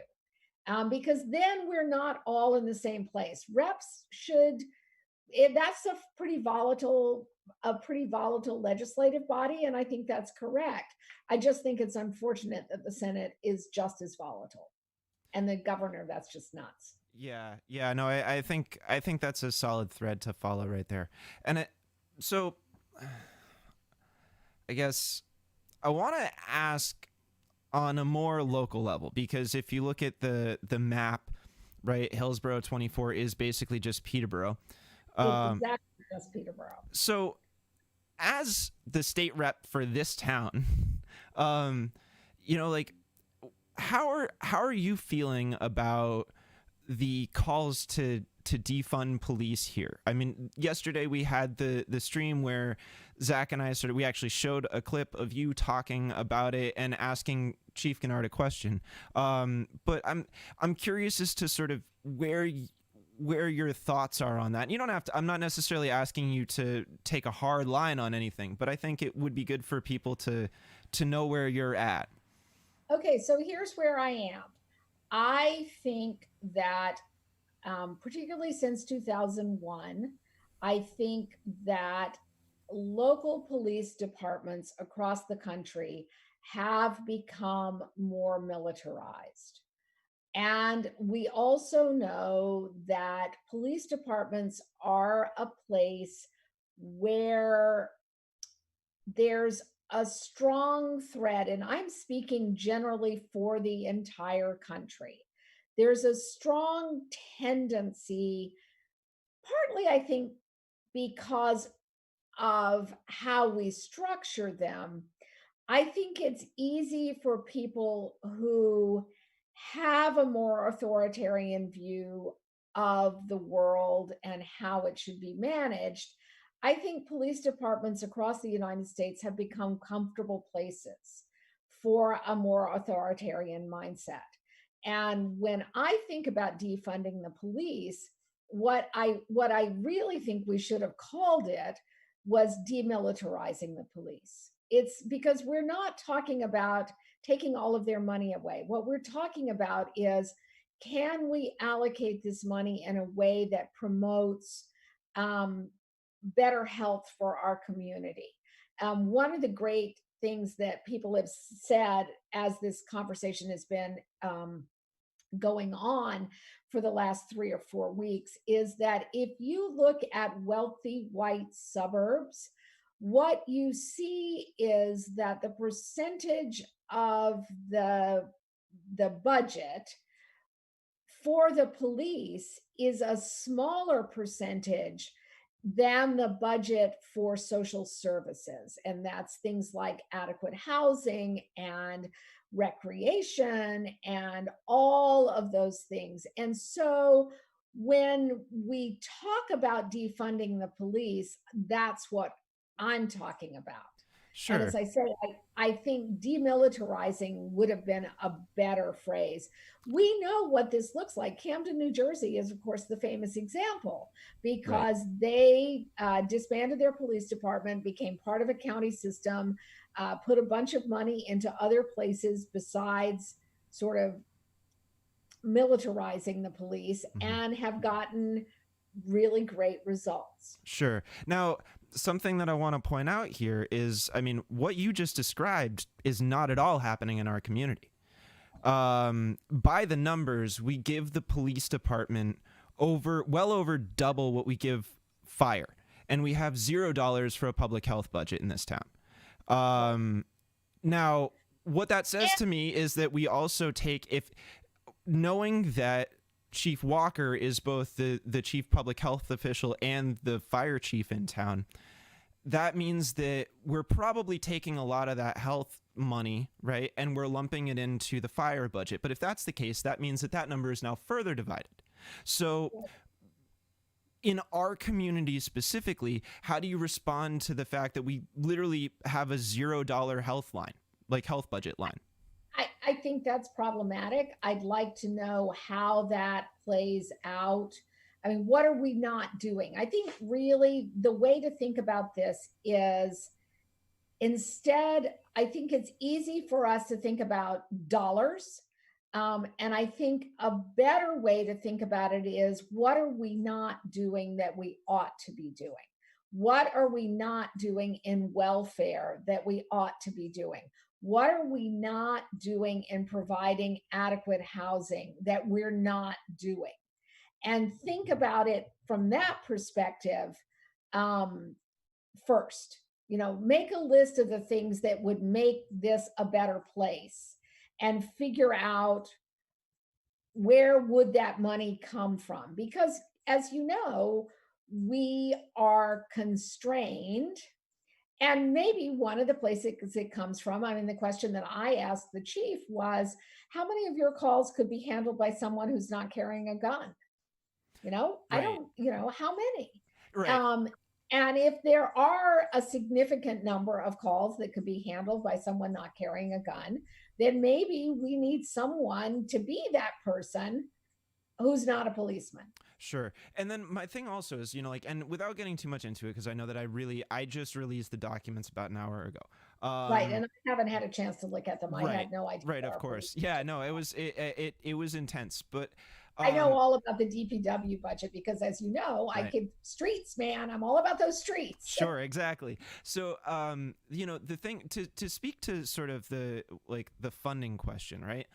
Because then we're not all in the same place. Reps that's a pretty volatile legislative body, and I think that's correct. I just think it's unfortunate that the Senate is just as volatile, and the governor, that's just nuts. Yeah, no, I think that's a solid thread to follow right there. And so I guess I want to ask on a more local level, because if you look at the map, right, Hillsborough 24 is basically just Peterborough. Exactly, just Peterborough. So as the state rep for this town, like how are you feeling about the calls to defund police here? I mean, yesterday we had the stream where Zach and I we actually showed a clip of you talking about it and asking Chief Gennard a question. But I'm curious as to sort of where your thoughts are on that. You don't have to. I'm not necessarily asking you to take a hard line on anything, but I think it would be good for people to know where you're at. Okay, so here's where I am. I think that, particularly since 2001, I think that local police departments across the country have become more militarized. And we also know that police departments are a place where there's a strong threat, and I'm speaking generally for the entire country. There's a strong tendency, partly, I think, because of how we structure them. I think it's easy for people who have a more authoritarian view of the world and how it should be managed. I think police departments across the United States have become comfortable places for a more authoritarian mindset. And when I think about defunding the police, what I really think we should have called it was demilitarizing the police. It's because we're not talking about taking all of their money away. What we're talking about is, can we allocate this money in a way that promotes um, better health for our community? One of the great things that people have said as this conversation has been going on for the last 3 or 4 weeks is that if you look at wealthy white suburbs, what you see is that the percentage of the budget for the police is a smaller percentage than the budget for social services. And that's things like adequate housing and recreation and all of those things. And so when we talk about defunding the police, that's what I'm talking about. And as Sure. I said, I think demilitarizing would have been a better phrase. We know what this looks like. Camden, New Jersey is, of course, the famous example Right. because they disbanded their police department, became part of a county system, put a bunch of money into other places besides sort of militarizing the police, Mhm. and have gotten really great results. Sure. Now, something that I want to point out here is, I mean, what you just described is not at all happening in our community. By the numbers, we give the police department well over double what we give fire, and we have $0 for a public health budget in this town. Right. Now, what that says And to me is that we also take, if knowing that Chief Walker is both the chief public health official and the fire chief in town, that means that we're probably taking a lot of that health money, right? And we're lumping it into the fire budget. But if that's the case, that means that that number is now further divided. So in our community specifically, how do you respond to the fact that we literally have a $0 health line, like health budget line? I think that's problematic. I'd like to know how that plays out. I mean, what are we not doing? I think really the way to think about this is, instead, I think it's easy for us to think about dollars. And I think a better way to think about it is, what are we not doing that we ought to be doing? What are we not doing in welfare that we ought to be doing? What are we not doing in providing adequate housing that we're not doing? And think about it from that perspective um, first. Make a list of the things that would make this a better place and figure out where would that money come from, because as you know, we are constrained. And maybe one of the places it comes from, I mean, the question that I asked the chief was, how many of your calls could be handled by someone who's not carrying a gun? I Right. don't, how many? Right. Um, and if there are a significant number of calls that could be handled by someone not carrying a gun, then maybe we need someone to be that person who's not a policeman. Sure. And then my thing also is, like, and without getting too much into it, because I know that I just released the documents about an hour ago. Right. And I haven't had a chance to look at them. I Right. had no idea Right. what Of our police course. were Yeah. doing. No. It was intense, but I know all about the DPW budget because, as you know, I Right. could streets, man. I'm all about those streets. Sure, exactly. So, the thing to speak to sort of the funding question, right?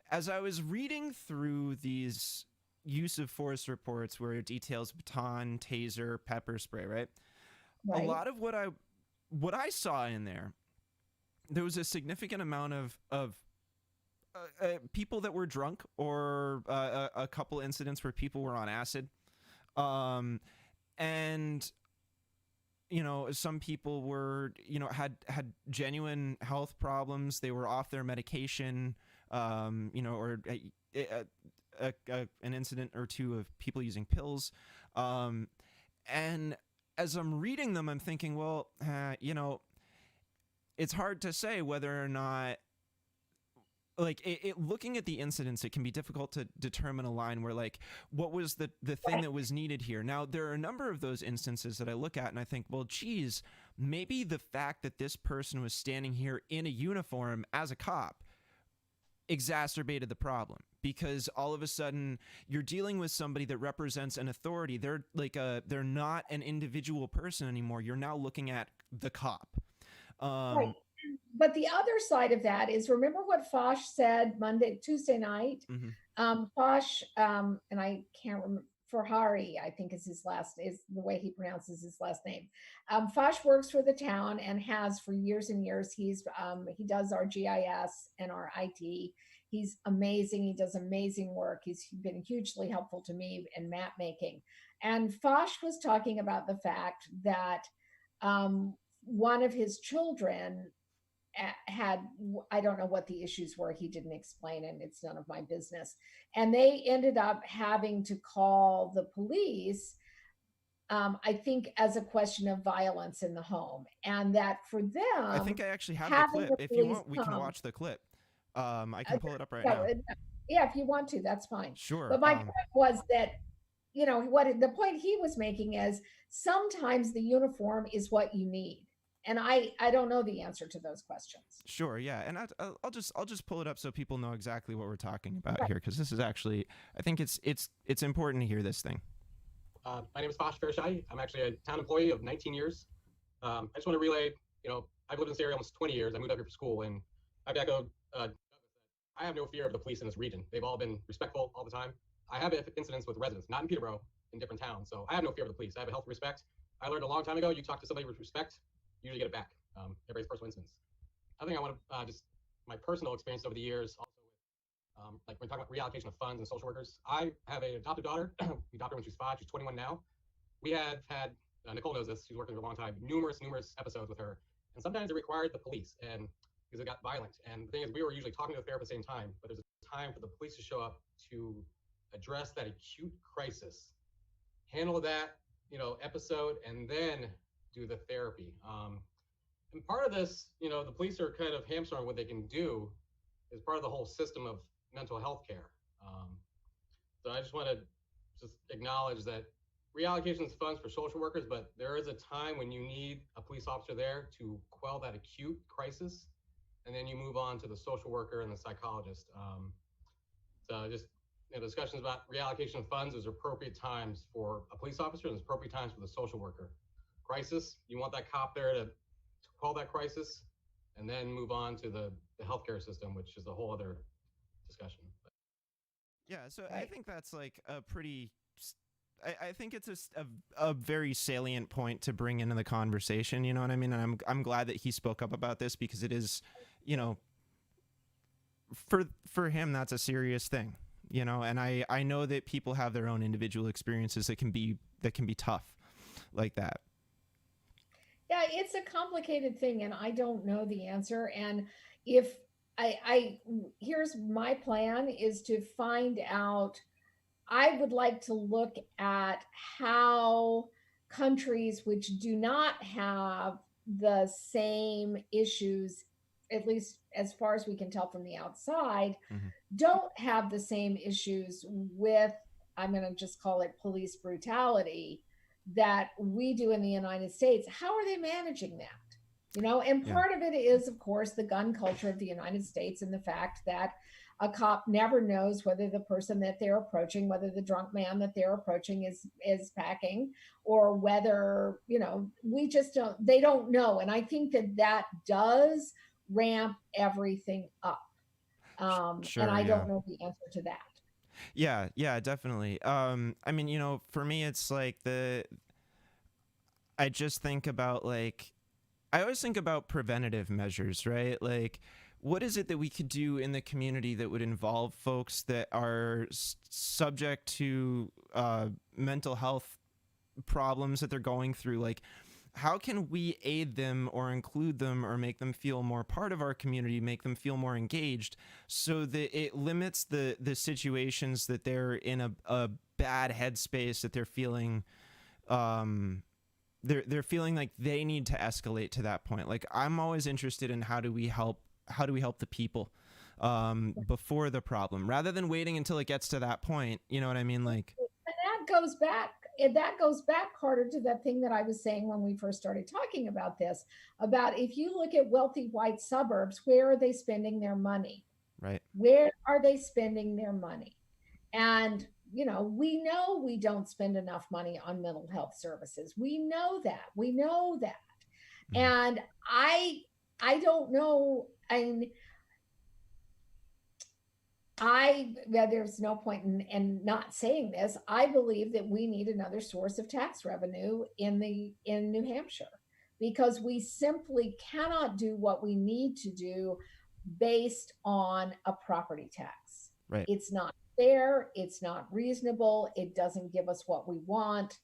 As I was reading through these use of force reports where it details baton, taser, pepper spray, right? A Right. lot of what I saw in there was a significant amount of people that were drunk, or a couple incidents where people were on acid, um, and some people were had genuine health problems. They were off their medication, or an incident or two of people using pills, and as I'm reading them, I'm thinking, well, it's hard to say whether or not, looking at the incidents, it can be difficult to determine a line where, what was the thing that was needed here. Now, there are a number of those instances that I look at and I think, well, geez, maybe the fact that this person was standing here in a uniform as a cop exacerbated the problem, because all of a sudden you're dealing with somebody that represents an authority. They're not an individual person anymore. You're now looking at the cop. Right. But the other side of that is, remember what Foch said Tuesday night? Mm-hmm. Foch, and I can't remember, Ferrari, I think is the way he pronounces his last name. Foch works for the town and has for years and years. He does our GIS and our IT. He's amazing. He does amazing work. He's been hugely helpful to me in map making. And Foch was talking about the fact that one of his children had, I don't know what the issues were, he didn't explain, and it's none of my business, and they ended up having to call the police, I think as a question of violence in the home, and that for them, I think I actually have the having clip. the If you police want, we can come, watch the clip. I can pull it up right yeah, now. yeah, if you want to, that's fine. Sure. But my point was that, what the point he was making is, sometimes the uniform is what you need. And I don't know the answer to those questions. Sure, yeah, and I'll just pull it up so people know exactly what we're talking about Right. here, because this is actually, I think it's important to hear this thing. My name is Foch Farashai. I'm actually a town employee of 19 years. I just want to relay, I've lived in this area almost 20 years. I moved up here for school, and I've echoed, I have no fear of the police in this region. They've all been respectful all the time. I have incidents with residents, not in Peterborough, in different towns. So I have no fear of the police. I have a healthy respect. I learned a long time ago, you talk to somebody with respect, you usually get it back. Everybody's personal instance. I think I want to just my personal experience over the years, also with like when we're talking about reallocation of funds and social workers. I have an adopted daughter. We adopted her when she was 5. She's 21 now. We have had Nicole knows this. She's working for a long time. Numerous episodes with her, and sometimes it required the police, and because it got violent. And the thing is, we were usually talking to the therapist at the same time, but there's a time for the police to show up to address that acute crisis, handle that episode, and then do the therapy. And part of this, the police are kind of hamstrung what they can do as part of the whole system of mental health care. So I just want to just acknowledge that reallocation of funds for social workers, but there is a time when you need a police officer there to quell that acute crisis, and then you move on to the social worker and the psychologist. So just discussions about reallocation of funds, there's appropriate times for a police officer and there's appropriate times for the social worker. Crisis, you want that cop there to quell that crisis, and then move on to the healthcare system, which is a whole other discussion. Yeah, so I think that's like a pretty, I think it's a very salient point to bring into the conversation, you know what I mean? And I'm glad that he spoke up about this, because it is, for him, that's a serious thing, and I know that people have their own individual experiences that can be tough like that. Yeah, it's a complicated thing, and I don't know the answer. And if here's my plan is to find out. I would like to look at how countries which do not have the same issues, at least as far as we can tell from the outside, don't have the same issues with, I'm going to just call it police brutality, that we do in the United States. How are they managing that? And part of it is, of course, the gun culture of the United States, and the fact that a cop never knows whether the person that they're approaching, whether the drunk man that they're approaching is packing, or whether, they don't know. And I think that does ramp everything up. Sure, And I yeah. don't know the answer to that. Yeah, definitely. I mean, for me, it's like I just think about I always think about preventative measures, right? Like, what is it that we could do in the community that would involve folks that are subject to mental health problems that they're going through? Like, how can we aid them or include them or make them feel more part of our community, make them feel more engaged, so that it limits the situations that they're in a bad headspace, that they're feeling they're feeling like they need to escalate to that point. Like, I'm always interested in how do we help the people before the problem, rather than waiting until it gets to that point. You know what I mean? Like, and that goes back, Carter, to that thing that I was saying when we first started talking about this, about if you look at wealthy white suburbs, where are they spending their money? right. Where are they spending their money? And we know we don't spend enough money on mental health services. We know that. Mm. And I don't know. There's no point in not saying this. I believe that we need another source of tax revenue in New Hampshire, because we simply cannot do what we need to do based on a property tax. Right. It's not fair. It's not reasonable. It doesn't give us what we want.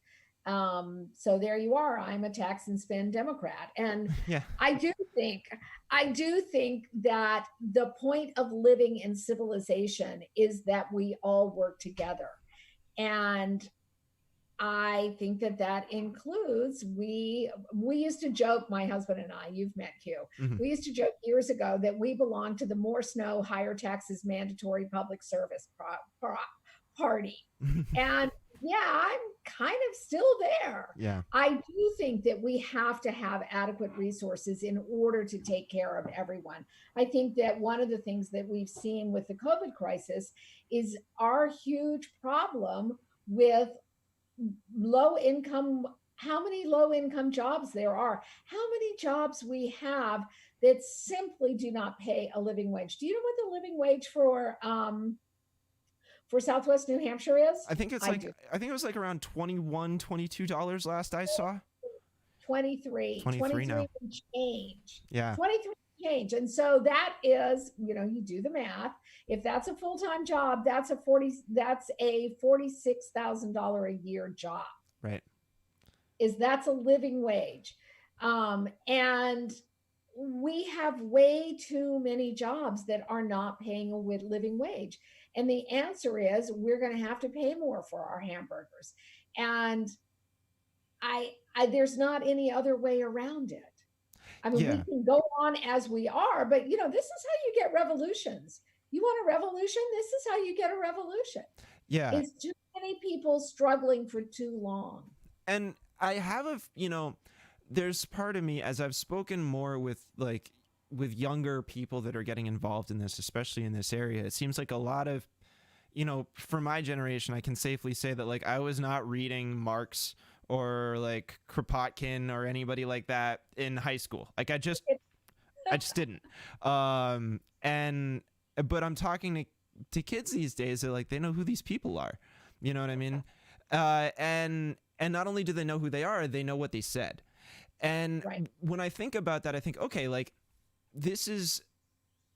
So there you are. I'm a tax and spend Democrat. And Yeah. I do think that the point of living in civilization is that we all work together. And I think that includes, we used to joke, my husband and I, you've met Q, Mm-hmm. we used to joke years ago that we belong to the more snow, higher taxes, mandatory public service party. And yeah, I'm kind of still there. Yeah. I do think that we have to have adequate resources in order to take care of everyone. I think that one of the things that we've seen with the COVID crisis is our huge problem with low income, how many low income jobs there are, how many jobs we have that simply do not pay a living wage. Do you know what the living wage for Southwest New Hampshire is? I think it was like around $21, $22 last I saw. 23 now. And change. Yeah. 23 change. And so that is, you do the math. If that's a full-time job, that's a $46,000 a year job. Right. That's a living wage. And we have way too many jobs that are not paying a living wage. And the answer is we're going to have to pay more for our hamburgers. And there's not any other way around it. I mean, we can go on as we are, but this is how you get revolutions. You want a revolution? This is how you get a revolution. Yeah. It's too many people struggling for too long. And I have there's part of me, as I've spoken more with younger people that are getting involved in this, especially in this area, it seems like a lot of, for my generation, I can safely say that I was not reading Marx or Kropotkin or anybody like that in high school. I just didn't. But I'm talking to kids these days that they know who these people are. You know what I mean? And not only do they know who they are, they know what they said. And right. When I think about that, I think, okay, this is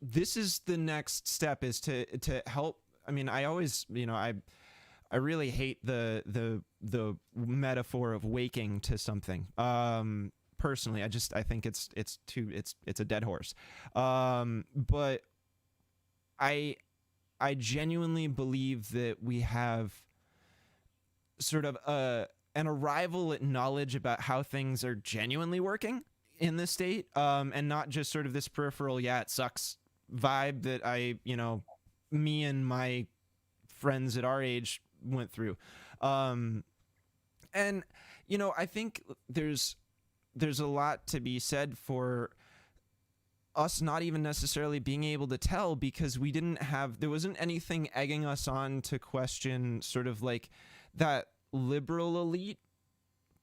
the next step, is to help. I mean, I always, I really hate the metaphor of waking to something. Personally, I think it's a dead horse. But I genuinely believe that we have sort of an arrival at knowledge about how things are genuinely working in the state, and not just sort of this peripheral, it sucks vibe that me and my friends at our age went through. And I think there's a lot to be said for us not even necessarily being able to tell, because there wasn't anything egging us on to question sort of like that liberal elite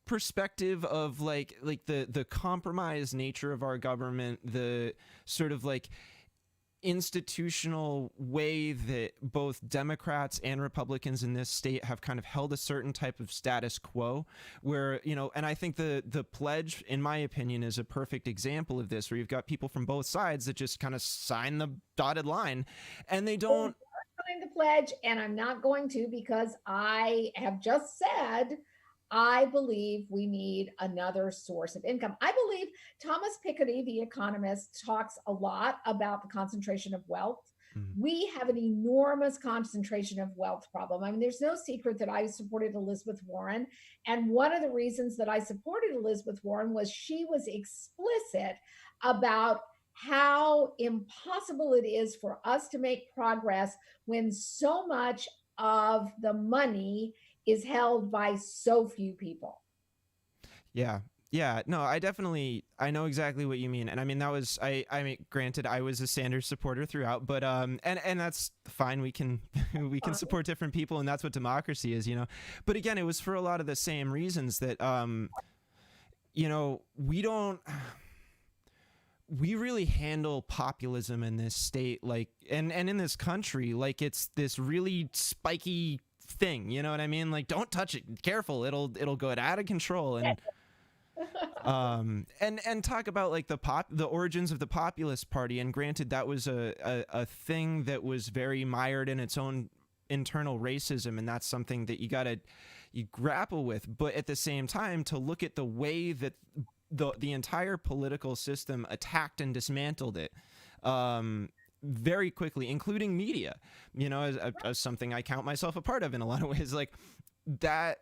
perspective of like the compromised nature of our government, the sort of like institutional way that both Democrats and Republicans in this state have kind of held a certain type of status quo, where, you know, and I think the pledge, in my opinion, is a perfect example of this, where you've got people from both sides that just kind of sign the dotted line, and they don't sign the pledge. And I'm not going to, because I have just said I believe we need another source of income. I believe Thomas Piketty, the economist, talks a lot about the concentration of wealth. We have an enormous concentration of wealth problem. I mean, there's no secret that I supported Elizabeth Warren. And one of the reasons that I supported Elizabeth Warren was she was explicit about how impossible it is for us to make progress when so much of the money is held by so few people. Yeah. No, I know exactly what you mean. And I mean, that was, I mean, granted, I was a Sanders supporter throughout, but, and that's fine. We can support different people, and that's what democracy is, you know? But again, it was for a lot of the same reasons that, you know, we really handle populism in this state, like, and in this country, like it's this really spiky thing, you know what I mean? Like, don't touch it, careful, it'll go out of control. And talk about like the origins of the populist party. And granted, that was a thing that was very mired in its own internal racism, and that's something that you grapple with. But at the same time, to look at the way that the entire political system attacked and dismantled it very quickly, including media, you know, as something I count myself a part of in a lot of ways, like that,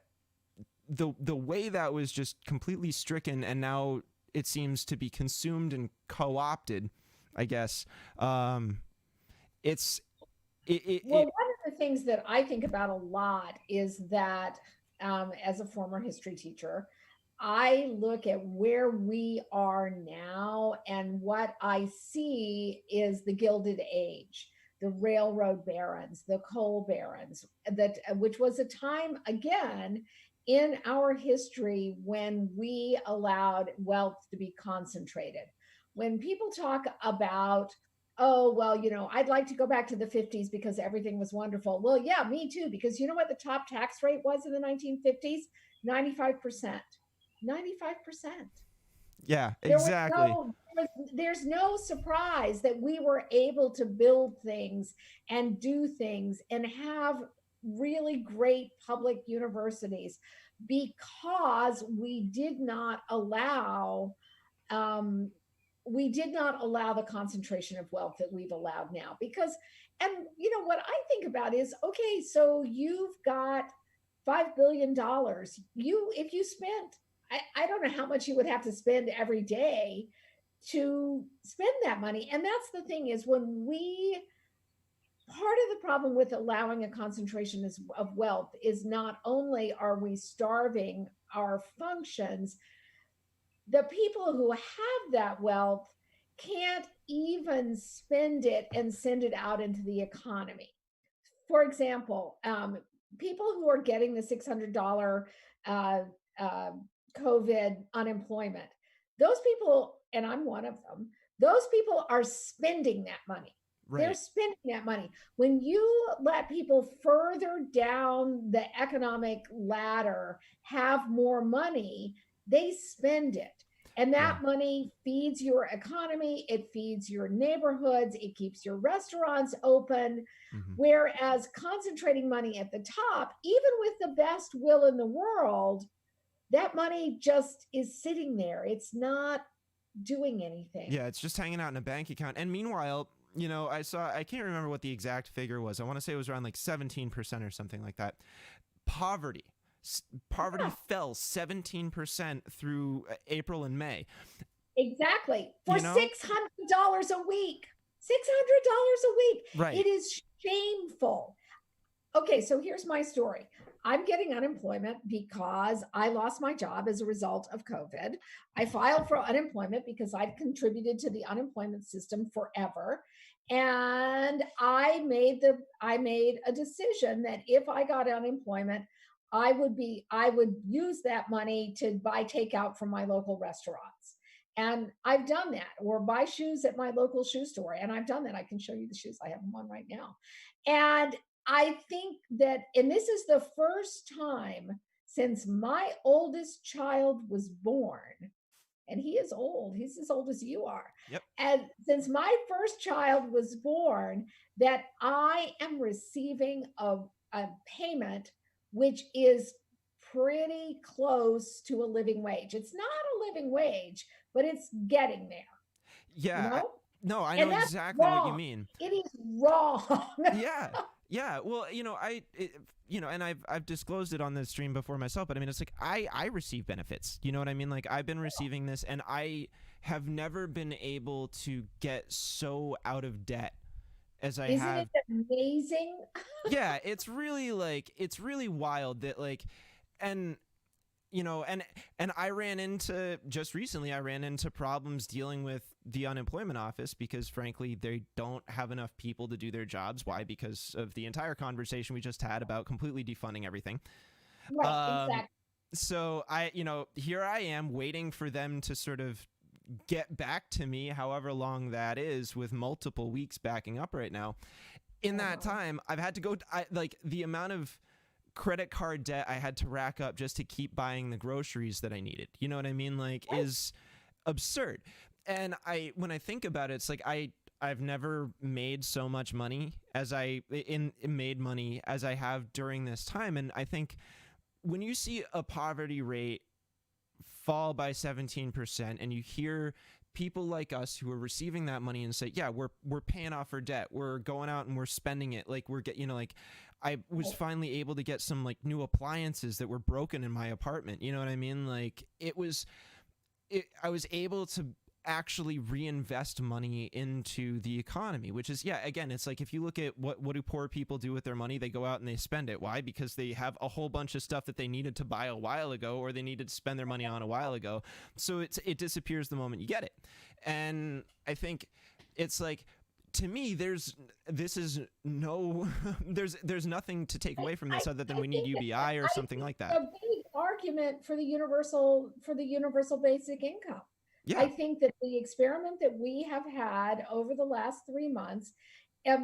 the way that was just completely stricken, and now it seems to be consumed and co-opted, I guess. Well, one of the things that I think about a lot is that, as a former history teacher, I look at where we are now, and what I see is the Gilded Age, the railroad barons, the coal barons, which was a time, again, in our history when we allowed wealth to be concentrated. When people talk about, oh, well, you know, I'd like to go back to the 50s because everything was wonderful. Well, yeah, me too, because you know what the top tax rate was in the 1950s? 95%. 95%. Yeah, exactly. There's no surprise that we were able to build things and do things and have really great public universities because we did not allow the concentration of wealth that we've allowed now. Because, and you know what I think about is, okay, so you've got $5 billion. If you spent, I don't know how much you would have to spend every day to spend that money. And that's the thing, is part of the problem with allowing a concentration of wealth is not only are we starving our functions, the people who have that wealth can't even spend it and send it out into the economy. For example, people who are getting the $600 COVID unemployment, those people, and I'm one of them, those people are spending that money. Right. They're spending that money. When you let people further down the economic ladder have more money, they spend it. And that money feeds your economy, it feeds your neighborhoods, it keeps your restaurants open. Mm-hmm. Whereas concentrating money at the top, even with the best will in the world, that money just is sitting there. It's not doing anything. Yeah, it's just hanging out in a bank account. And meanwhile, you know, I can't remember what the exact figure was. I want to say it was around like 17% or something like that. Poverty fell 17% through April and May. Exactly. For $600 a week. $600 a week. Right. It is shameful. Okay, so here's my story. I'm getting unemployment because I lost my job as a result of COVID. I filed for unemployment because I've contributed to the unemployment system forever. And I made a decision that if I got unemployment, I would use that money to buy takeout from my local restaurants. And I've done that, or buy shoes at my local shoe store. And I've done that. I can show you the shoes. I have them on right now. And I think that, and this is the first time since my oldest child was born, and he is old, he's as old as you are. Yep. And since my first child was born, that I am receiving a payment which is pretty close to a living wage. It's not a living wage, but it's getting there. Yeah. You know? No, I And know that's exactly what you wrong. mean. It is wrong. Yeah. Yeah. Well, and I've disclosed it on the stream before myself, but I mean, it's like I receive benefits. You know what I mean? Like, I've been receiving this, and I have never been able to get so out of debt as I Isn't have. it amazing? Yeah, it's really wild that, like, and I ran into, just recently, I ran into problems dealing with the unemployment office because, frankly, they don't have enough people to do their jobs. Why? Because of the entire conversation we just had about completely defunding everything. Right, exactly. So here I am waiting for them to sort of get back to me, however long that is, with multiple weeks backing up right now. In that time, I've had to go, like, the amount of credit card debt I had to rack up just to keep buying the groceries that I needed, you know what I mean? Like, is absurd. And when I think about it, it's like I've never made so much money as I have during this time. And I think when you see a poverty rate fall by 17%, and you hear people like us who are receiving that money and say, yeah, we're paying off our debt, we're going out and we're spending it, like, we're getting, like, I was finally able to get some, like, new appliances that were broken in my apartment, you know what I mean? Like, I was able to actually reinvest money into the economy, which is, yeah, again, it's like, if you look at what do poor people do with their money, they go out and they spend it. Why? Because they have a whole bunch of stuff that they needed to buy a while ago, or they needed to spend their money on a while ago. So it disappears the moment you get it. And I think it's like, to me, there's nothing to take away from this other than we need UBI or something like that. A big argument for the universal basic income. Yeah. I think that the experiment that we have had over the last 3 months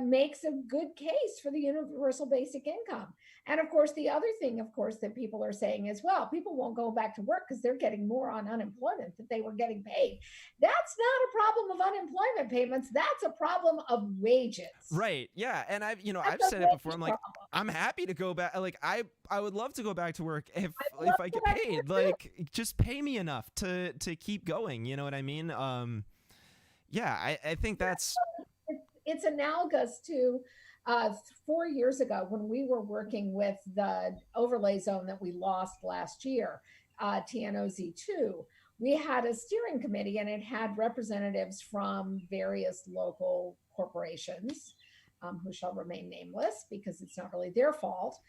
makes a good case for the universal basic income. And of course, the other thing, of course, that people are saying is, well, people won't go back to work because they're getting more on unemployment that they were getting paid. That's not a problem of unemployment payments. That's a problem of wages. Right. Yeah. And I've said it before. I'm like, I'm happy to go back. Like, I would love to go back to work if I get paid. Like, just pay me enough to keep going. You know what I mean? Yeah, I think that's. It's analogous to 4 years ago when we were working with the overlay zone that we lost last year, TNOZ2. We had a steering committee, and it had representatives from various local corporations, who shall remain nameless because it's not really their fault.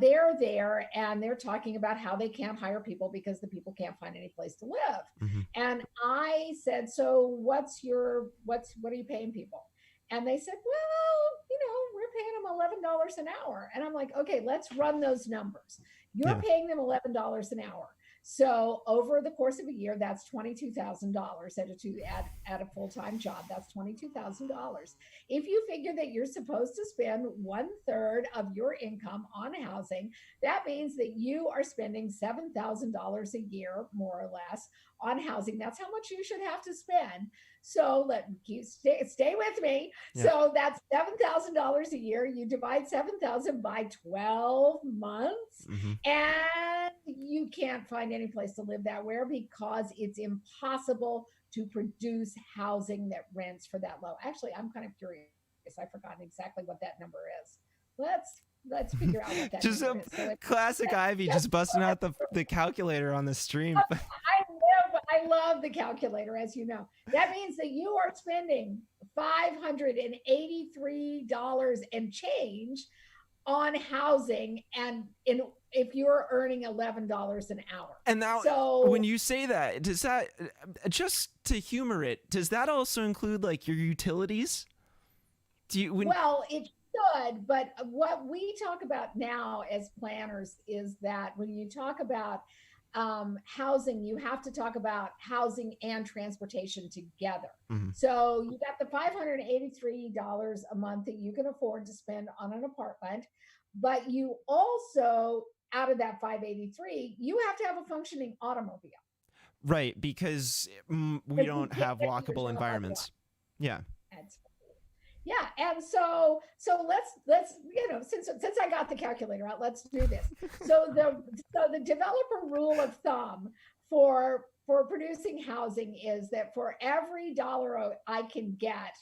They're there, and they're talking about how they can't hire people because the people can't find any place to live. Mm-hmm. And I said, so what are you paying people? And they said, well, we're paying them $11 an hour. And I'm like, okay, let's run those numbers. You're paying them $11 an hour. So over the course of a year, that's $22,000 at a full-time job. That's $22,000. If you figure that you're supposed to spend 1/3 of your income on housing, that means that you are spending $7,000 a year, more or less, on housing. That's how much you should have to spend. So stay with me. Yeah. So that's $7,000 a year. You divide 7,000 by 12 months, and you can't find any place to live that way because it's impossible to produce housing that rents for that low. Actually, I'm kind of curious. I've forgotten exactly what that number is. Let's figure out what that just number is. So classic Ivy, just busting out the calculator on the stream. I love the calculator, as you know. That means that you are spending $583 and change on housing, and if you're earning $11 an hour. And now, so when you say that, does that, just to humor it, does that also include like your utilities? Well, it should, but what we talk about now as planners is that when you talk about housing, you have to talk about housing and transportation together. Mm-hmm. So you got the $583 a month that you can afford to spend on an apartment, but you also, out of that 583, you have to have a functioning automobile. Right, because we don't have walkable environments. Yeah. Yeah, and so let's since I got the calculator out, let's do this. So the developer rule of thumb for producing housing is that for every dollar I can get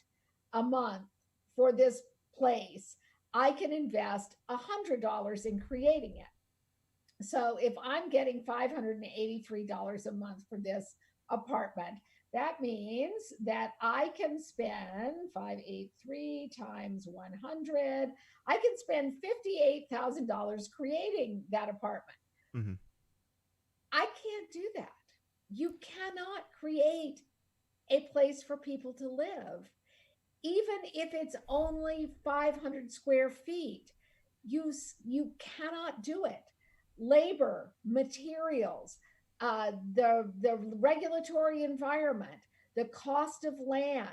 a month for this place, I can invest $100 in creating it. So if I'm getting $583 a month for this apartment, that means that I can spend 583 times 100. I can spend $58,000 creating that apartment. Mm-hmm. I can't do that. You cannot create a place for people to live, even if it's only 500 square feet. You cannot do it. Labor, materials, the regulatory environment, the cost of land,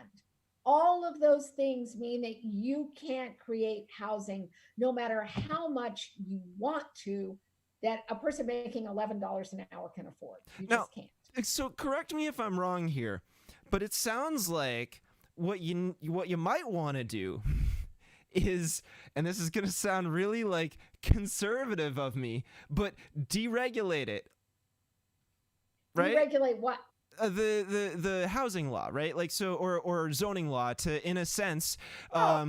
all of those things mean that you can't create housing no matter how much you want to, that a person making $11 an hour can afford. You just can't. So correct me if I'm wrong here, but it sounds like what you might want to do is, and this is going to sound really like conservative of me, but deregulate it. Right? Deregulate what? The housing law, right? Like, so, or zoning law, to, in a sense. Yeah,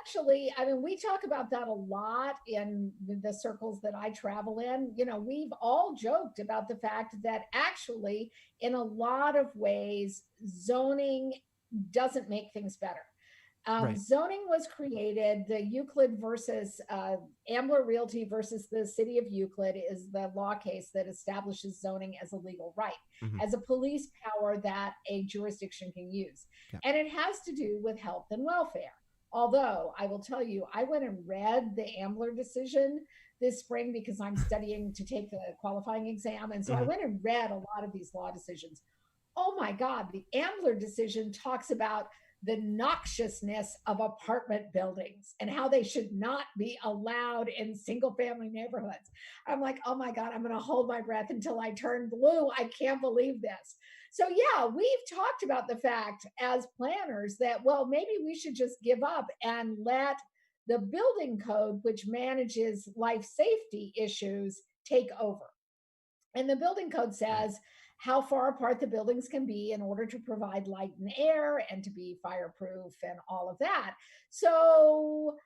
actually, I mean, we talk about that a lot in the circles that I travel in. You know, we've all joked about the fact that actually, in a lot of ways, zoning doesn't make things better. Right. Zoning was created, the Euclid versus Ambler Realty versus the city of Euclid is the law case that establishes zoning as a legal right, Mm-hmm. as a police power that a jurisdiction can use. Yeah. And it has to do with health and welfare. Although I will tell you, I went and read the Ambler decision this spring because I'm studying to take the qualifying exam. And so I went and read a lot of these law decisions. Oh my God, the Ambler decision talks about the noxiousness of apartment buildings and how they should not be allowed in single family neighborhoods. I'm like, oh my God, I'm going to hold my breath until I turn blue. I can't believe this. So yeah, we've talked about the fact as planners that, well, maybe we should just give up and let the building code, which manages life safety issues, take over. And the building code says how far apart the buildings can be in order to provide light and air and to be fireproof and all of that. So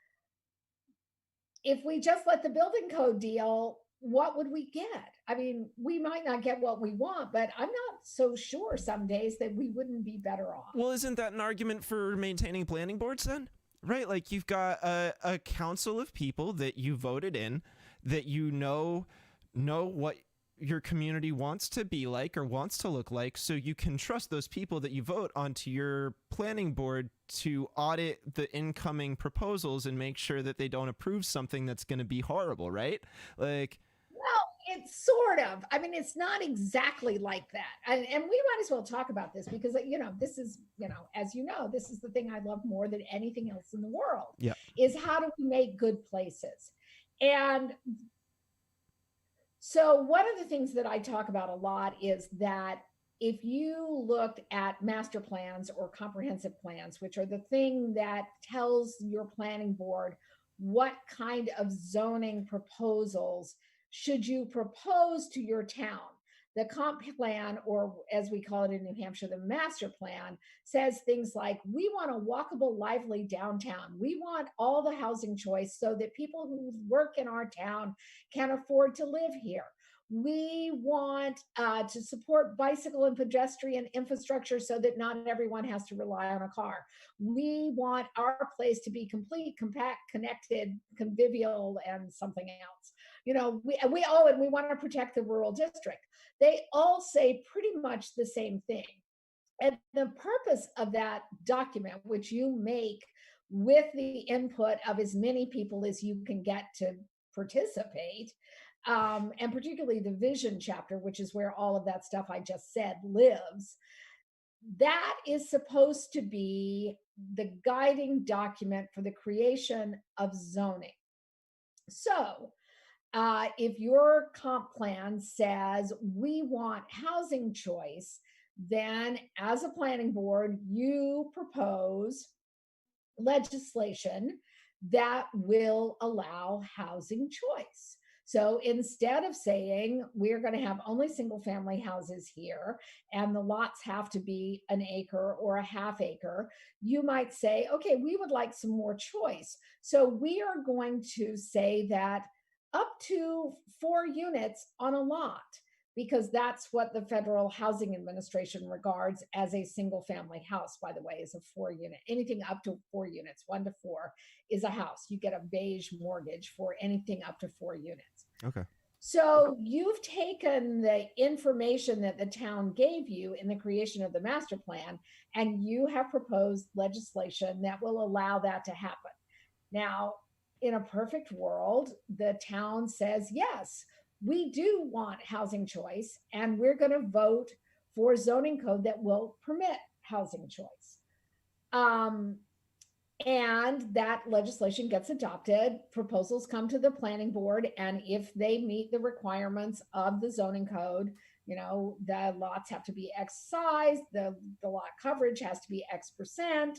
if we just let the building code deal, what would we get? I mean, we might not get what we want, but I'm not so sure some days that we wouldn't be better off. Well, isn't that an argument for maintaining planning boards then? Right? Like, you've got a council of people that you voted in, that you know what your community wants to be like or wants to look like, so you can trust those people that you vote onto your planning board to audit the incoming proposals and make sure that they don't approve something that's going to be horrible, right? Like, well, it's sort of. I mean, it's not exactly like that. And we might as well talk about this because, you know, this is, you know, as you know, this is the thing I love more than anything else in the world. Yeah. Is how do we make good places? And so one of the things that I talk about a lot is that if you looked at master plans or comprehensive plans, which are the thing that tells your planning board what kind of zoning proposals should you propose to your town. The comp plan, or as we call it in New Hampshire, the master plan, says things like, we want a walkable, lively downtown. We want all the housing choice so that people who work in our town can afford to live here. We want to support bicycle and pedestrian infrastructure so that not everyone has to rely on a car. We want our place to be complete, compact, connected, convivial, and something else. and we want to protect the rural district. They all say pretty much the same thing. And the purpose of that document, which you make with the input of as many people as you can get to participate, and particularly the vision chapter, which is where all of that stuff I just said lives, that is supposed to be the guiding document for the creation of zoning. So if your comp plan says we want housing choice, then as a planning board, you propose legislation that will allow housing choice. So instead of saying we're going to have only single family houses here and the lots have to be an acre or a half acre, you might say, okay, we would like some more choice. So we are going to say that up to 4 units on a lot, because that's what the Federal Housing Administration regards as a single family house, by the way, is a 4 unit. Anything up to 4 units, 1 to 4 is a house. You get a beige mortgage for anything up to 4 units. Okay. So you've taken the information that the town gave you in the creation of the master plan, and you have proposed legislation that will allow that to happen. Now, in a perfect world, the town says, yes, we do want housing choice, and we're going to vote for zoning code that will permit housing choice. And that legislation gets adopted, proposals come to the planning board, and if they meet the requirements of the zoning code, the lots have to be X size, the lot coverage has to be X%.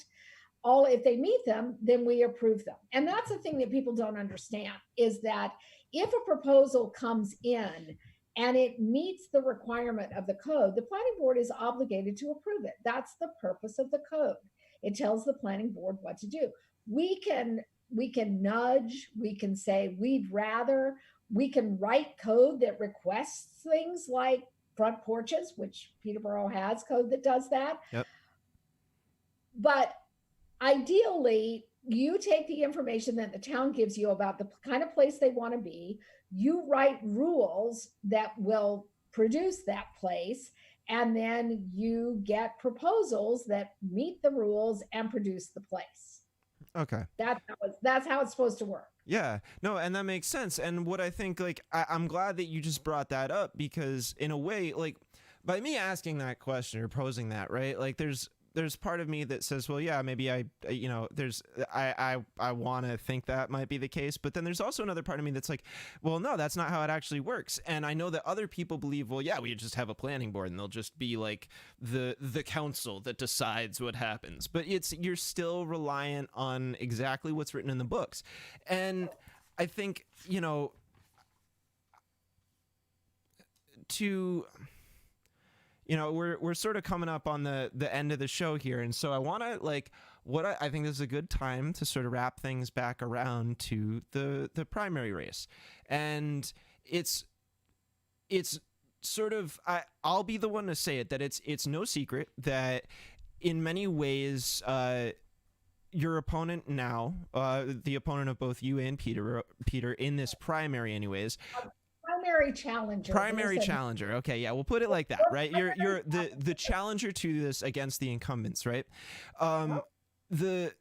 If they meet them, then we approve them. And that's the thing that people don't understand, is that if a proposal comes in and it meets the requirement of the code, the planning board is obligated to approve it. That's the purpose of the code. It tells the planning board what to do. We can nudge, we can say we'd rather, we can write code that requests things like front porches, which Peterborough has code that does that. Yep. But ideally, you take the information that the town gives you about the kind of place they want to be, you write rules that will produce that place, and then you get proposals that meet the rules and produce the place. Okay. That's how it's supposed to work. Yeah, no, and that makes sense. And what I think, I'm glad that you just brought that up, because in a way, by me asking that question or posing that, right, there's part of me that says, well, yeah, maybe I want to think that might be the case. But then there's also another part of me that's like, well, no, that's not how it actually works. And I know that other people believe, well, yeah, we just have a planning board and they'll just be like the council that decides what happens. But you're still reliant on exactly what's written in the books. And I think, we're sort of coming up on the end of the show here. And so I want to I think this is a good time to sort of wrap things back around to the primary race. And it's sort of, I'll be the one to say it, that it's no secret that in many ways, your opponent now, the opponent of both you and Peter in this primary anyways, primary challenger. Okay, yeah, we'll put it like that, right? You're the challenger to this against the incumbents, right? The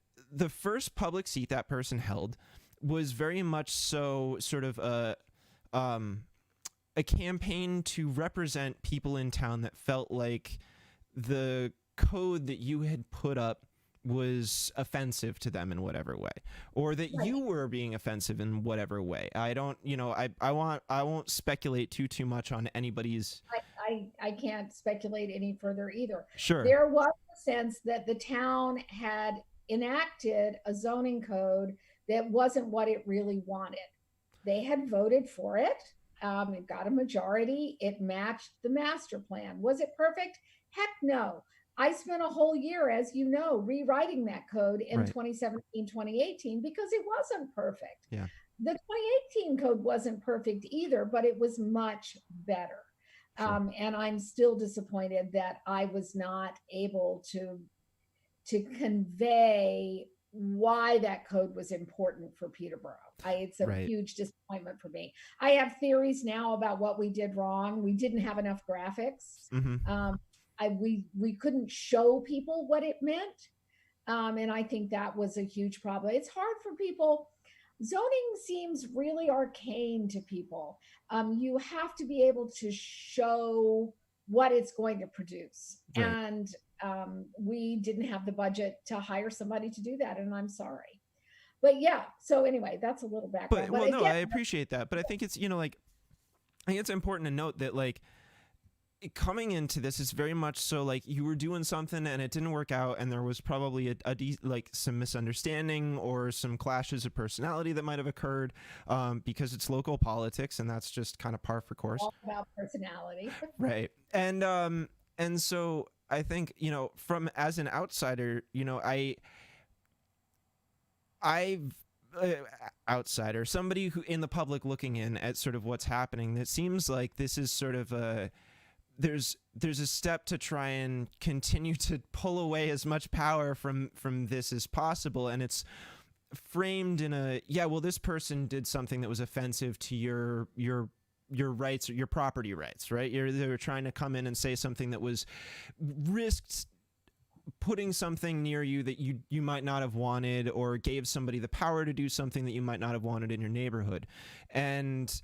first public seat that person held was very much so sort of a campaign to represent people in town that felt like the code that you had put up was offensive to them in whatever way, or that you were being offensive in whatever way. I don't, I won't speculate too much on anybody's. I can't speculate any further either. Sure. There was a sense that the town had enacted a zoning code that wasn't what it really wanted. They had voted for it. It got a majority. It matched the master plan. Was it perfect? Heck no. I spent a whole year, as you know, rewriting that code in 2017, 2018, because it wasn't perfect. Yeah. The 2018 code wasn't perfect either, but it was much better. Sure. And I'm still disappointed that I was not able to convey why that code was important for Peterborough. It's a Right. huge disappointment for me. I have theories now about what we did wrong. We didn't have enough graphics. Mm-hmm. We couldn't show people what it meant, and I think that was a huge problem. It's hard for people. Zoning seems really arcane to people. You have to be able to show what it's going to produce. Right. And we didn't have the budget to hire somebody to do that. And I'm sorry. But yeah, so anyway, that's a little background. But But no, I again, appreciate that. But I think it's, like, I think it's important to note that, like, coming into this is very much so like you were doing something and it didn't work out, and there was probably like some misunderstanding or some clashes of personality that might have occurred, because it's local politics, and that's just kind of par for course. all about personality. Right. And so I think, from as an outsider, I've outsider, somebody who in the public looking in at sort of what's happening, it seems like this is sort of there's a step to try and continue to pull away as much power from this as possible, and it's framed in well, this person did something that was offensive to your rights, or your property rights, right? They were trying to come in and say something that was risked putting something near you that you might not have wanted, or gave somebody the power to do something that you might not have wanted in your neighborhood. And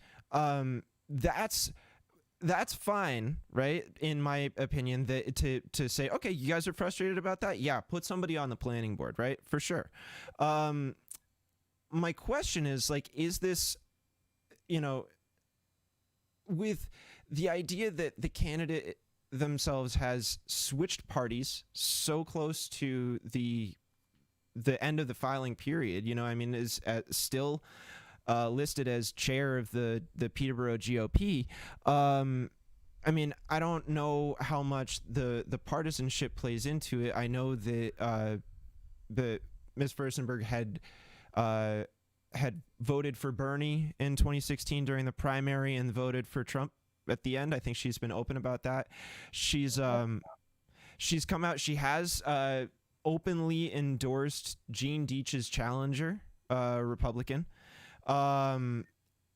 that's fine, right? In my opinion, that to say, okay, you guys are frustrated about that? Yeah, put somebody on the planning board, right? For sure. My question is, like, is this, with the idea that the candidate themselves has switched parties so close to the end of the filing period, is still listed as chair of the Peterborough GOP. I don't know how much the partisanship plays into it. I know that the Ms. Furstenberg had voted for Bernie in 2016 during the primary and voted for Trump at the end. I think she's been open about that. She's come out. She has openly endorsed Gene Deitch's challenger, Republican. And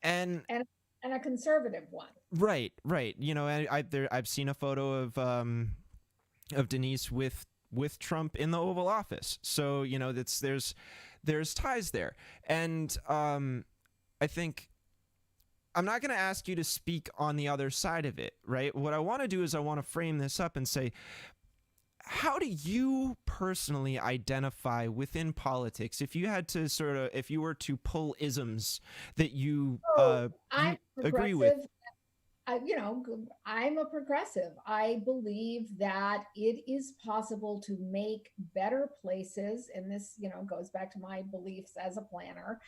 a conservative one. Right. I've seen a photo of Denise with Trump in the Oval Office. So, there's ties there. And I think I'm not going to ask you to speak on the other side of it, right? What I want to do is I want to frame this up and say, how do you personally identify within politics, if you had to if you were to pull isms that you agree with? I'm a progressive. I believe that it is possible to make better places. And this, goes back to my beliefs as a planner.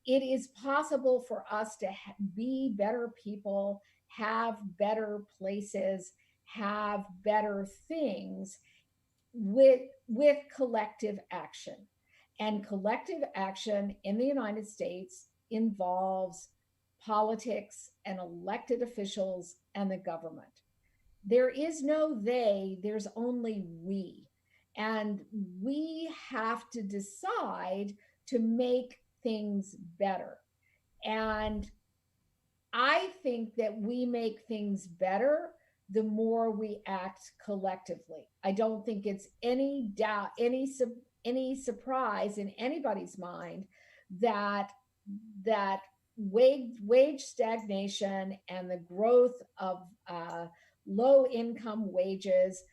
It is possible for us to be better people, have better places, have better things with collective action. And collective action in the United States involves politics and elected officials and the government. There is no they, there's only we. And we have to decide to make things better. And I think that we make things better the more we act collectively. I don't think it's any doubt, any surprise in anybody's mind that wage stagnation and the growth of low income wages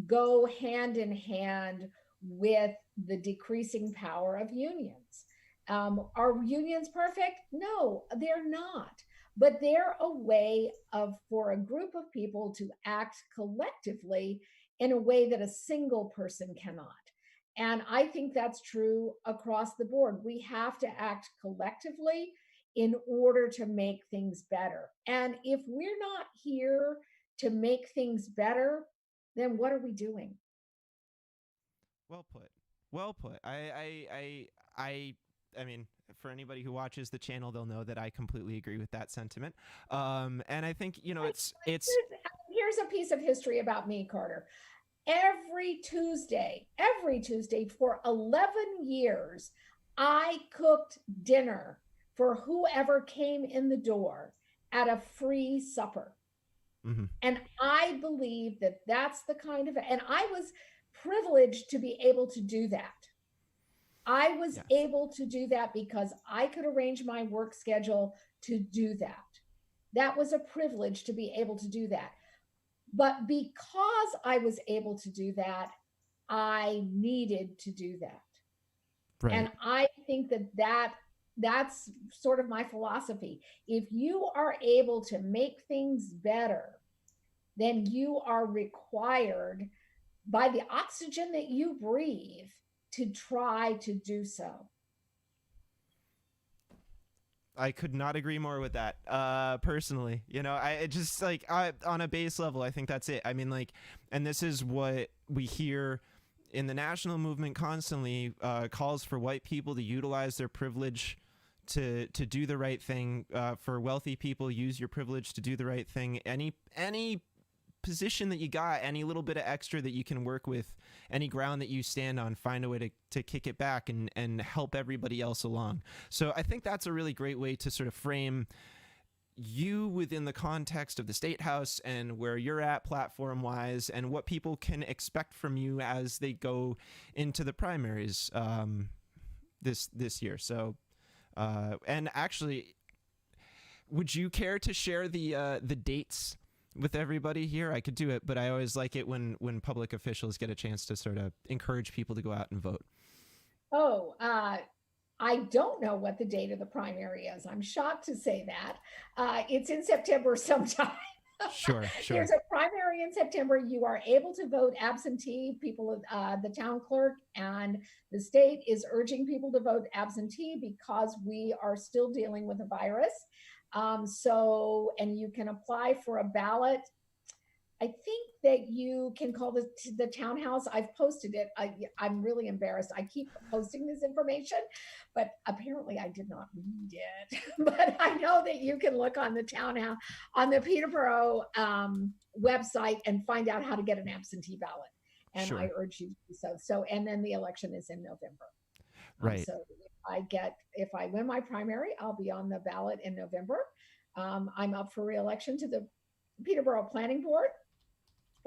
go hand in hand with the decreasing power of unions. Are unions perfect? No, they're not. But they're a way for a group of people to act collectively in a way that a single person cannot. And I think that's true across the board. We have to act collectively in order to make things better. And if we're not here to make things better, then what are we doing? Well put. I mean, for anybody who watches the channel, they'll know that I completely agree with that sentiment. And I think, it's here's a piece of history about me, Carter. every Tuesday for 11 years, I cooked dinner for whoever came in the door at a free supper. Mm-hmm. And I believe that that's the kind of, and I was privileged to be able to do that. I was able to do that because I could arrange my work schedule to do that. That was a privilege to be able to do that. But because I was able to do that, I needed to do that. Right. And I think that's sort of my philosophy. If you are able to make things better, then you are required by the oxygen that you breathe to try to do so. I could not agree more with that. Personally, I just like on a base level, I think that's it. I mean, like, and this is what we hear in the national movement constantly, calls for white people to utilize their privilege to do the right thing. For wealthy people, use your privilege to do the right thing. Any position that you got, any little bit of extra that you can work with, any ground that you stand on, find a way to kick it back and help everybody else along. So I think that's a really great way to sort of frame you within the context of the State House and where you're at platform wise and what people can expect from you as they go into the primaries this year. So and actually, would you care to share the dates with everybody here? I could do it, but I always like it when public officials get a chance to sort of encourage people to go out and vote. Oh, I don't know what the date of the primary is. I'm shocked to say that. It's in September sometime. Sure. There's a primary in September. You are able to vote absentee. People, the town clerk and the state is urging people to vote absentee because we are still dealing with a virus. And you can apply for a ballot. I think that you can call the townhouse. I've posted it. I'm really embarrassed. I keep posting this information, but apparently I did not read it. But I know that you can look on the townhouse, on the Peterborough website and find out how to get an absentee ballot. And Sure. I urge you to do so. And then the election is in November. Right. So if I win my primary, I'll be on the ballot in November. I'm up for re-election to the Peterborough Planning Board.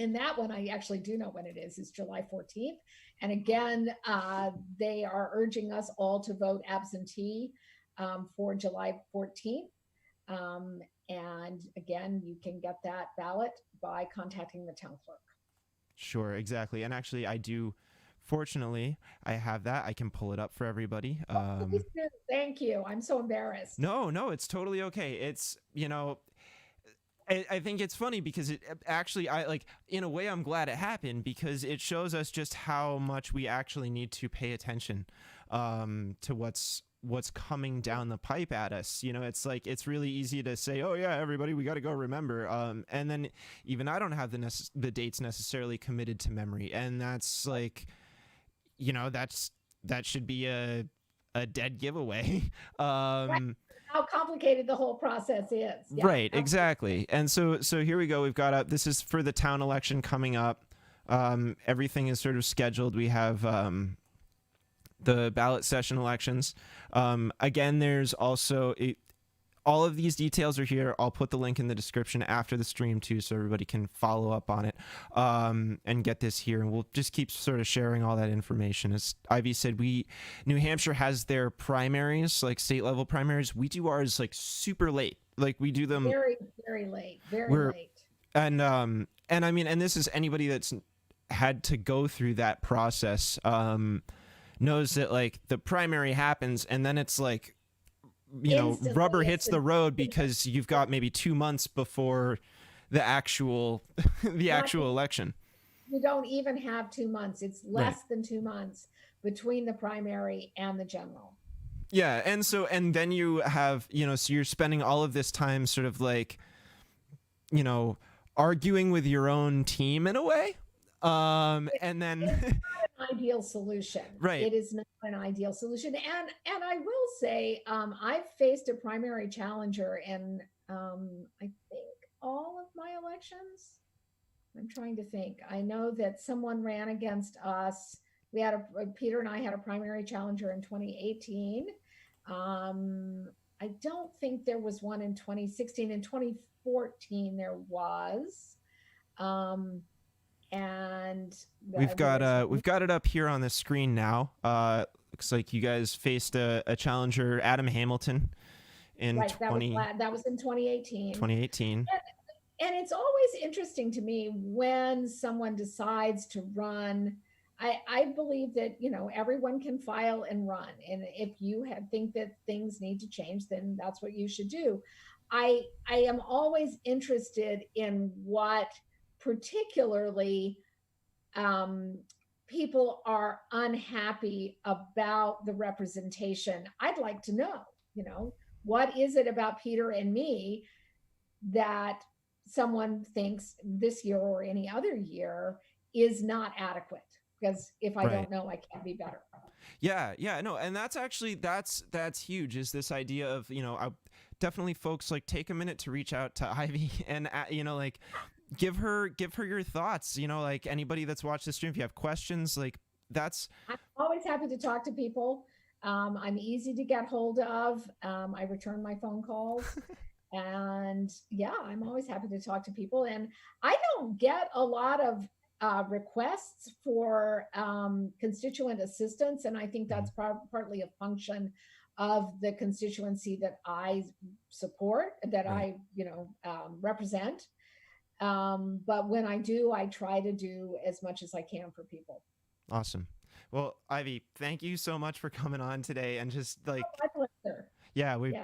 And that one, I actually do know when it is July 14th. And again, they are urging us all to vote absentee for July 14th. And again, you can get that ballot by contacting the town clerk. Sure, exactly. And actually, fortunately, I have that. I can pull it up for everybody. Thank you. I'm so embarrassed. No, it's totally okay. It's, I think it's funny because it actually, in a way, I'm glad it happened because it shows us just how much we actually need to pay attention to what's coming down the pipe at us. It's like, it's really easy to say, oh yeah, everybody, we got to go remember. And then even I don't have the dates necessarily committed to memory. And that's like, that should be a dead giveaway. Right. How complicated the whole process is. Yeah, right, exactly. And so here we go. We've got this is for the town election coming up. Everything is sort of scheduled. We have the ballot session elections. Again, there's also all of these details are here. I'll put the link in the description after the stream too, so everybody can follow up on it and get this here. And we'll just keep sort of sharing all that information. As Ivy said, New Hampshire has their primaries, like state level primaries. We do ours like super late. Like we do them very, very late. Very late. And I mean, and this is anybody that's had to go through that process knows that like the primary happens and then it's like, instantly, rubber hits the road because you've got maybe 2 months before the actual election. You don't even have 2 months. It's less than 2 months between the primary and the general. Yeah. And then you have, so you're spending all of this time sort of like, arguing with your own team in a way. And then it's not an ideal solution. Right. It is not an ideal solution. And I will say, I've faced a primary challenger in, I think all of my elections. I'm trying to think. I know that someone ran against us. We had Peter and I had a primary challenger in 2018. I don't think there was one in 2016. In 2014, there was. And we've got it up here on the screen now. Looks like you guys faced a challenger, Adam Hamilton, in that was in 2018. 2018. And it's always interesting to me when someone decides to run. I believe that, everyone can file and run. And if you think that things need to change, then that's what you should do. I am always interested in what particularly people are unhappy about the representation. I'd like to know, what is it about Peter and me that someone thinks this year or any other year is not adequate? Because if I don't know, I can't be better. Yeah, no, and that's actually that's huge. Is this idea of definitely folks take a minute to reach out to Ivy and give her your thoughts. Anybody that's watched the stream, if you have questions, I'm always happy to talk to people. I'm easy to get hold of. I return my phone calls. And yeah, I'm always happy to talk to people. And I don't get a lot of requests for constituent assistance. And I think that's partly a function of the constituency that I support, that I represent. But when I do, I try to do as much as I can for people. Awesome. Well, Ivy, thank you so much for coming on today and just my pleasure. Yeah, we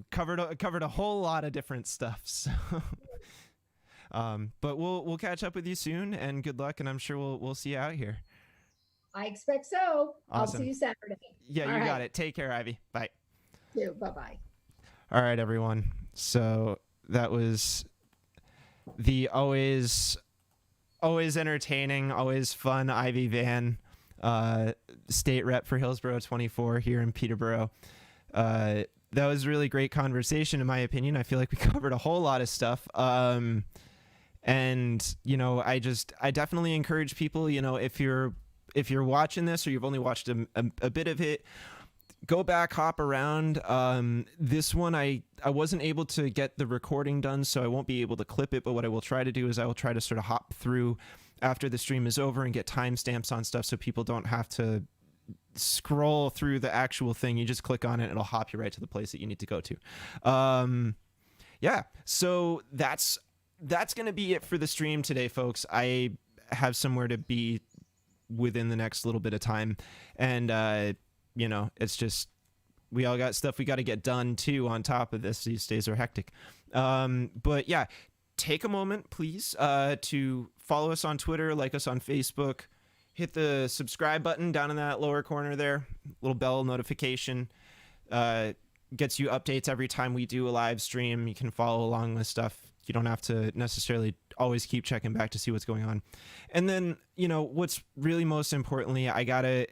covered a whole lot of different stuff. So but we'll catch up with you soon, and good luck, and I'm sure we'll see you out here. I expect so. Awesome. I'll see you Saturday. Yeah, you got it. Take care, Ivy. Bye. Bye-bye. All right, everyone. So that was the always entertaining, always fun Ivy Vann, state rep for Hillsborough 24 here in Peterborough. That was a really great conversation, in my opinion. I feel like we covered a whole lot of stuff. And I definitely encourage people, if you're watching this or you've only watched a bit of it, go back, hop around. This one, I wasn't able to get the recording done, so I won't be able to clip it. But what I will try to do is I will try to sort of hop through after the stream is over and get timestamps on stuff so people don't have to scroll through the actual thing. You just click on it, it'll hop you right to the place that you need to go to. So that's going to be it for the stream today, folks. I have somewhere to be within the next little bit of time, and it's just we all got stuff we got to get done too on top of this. These days are hectic. But yeah, take a moment, please, to follow us on Twitter, like us on Facebook, hit the subscribe button down in that lower corner there, little bell notification, gets you updates every time we do a live stream. You can follow along with stuff. You don't have to necessarily always keep checking back to see what's going on. And then, what's really most importantly, I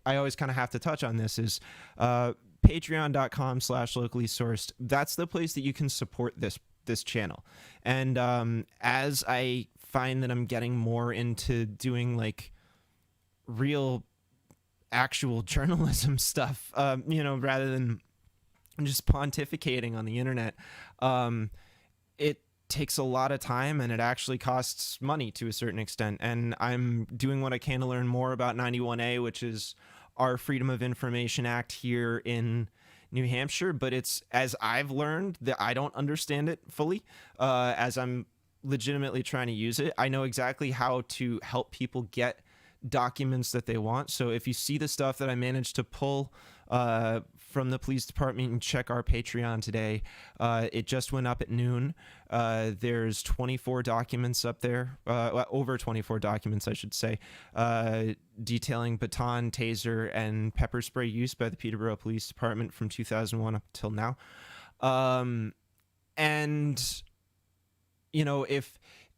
always kind of have to touch on this is, patreon.com/locally sourced. That's the place that you can support this channel. And, as I find that I'm getting more into doing real actual journalism stuff, rather than just pontificating on the internet, it takes a lot of time and it actually costs money to a certain extent. And I'm doing what I can to learn more about 91A, which is our Freedom of Information Act here in New Hampshire. But it's, as I've learned, that I don't understand it fully, as I'm legitimately trying to use it. I know exactly how to help people get documents that they want. So if you see the stuff that I managed to pull from the police department, and check our Patreon today. It just went up at noon. There's 24 documents up there, over 24 documents, I should say, detailing baton, taser, and pepper spray use by the Peterborough Police Department from 2001 up till now. And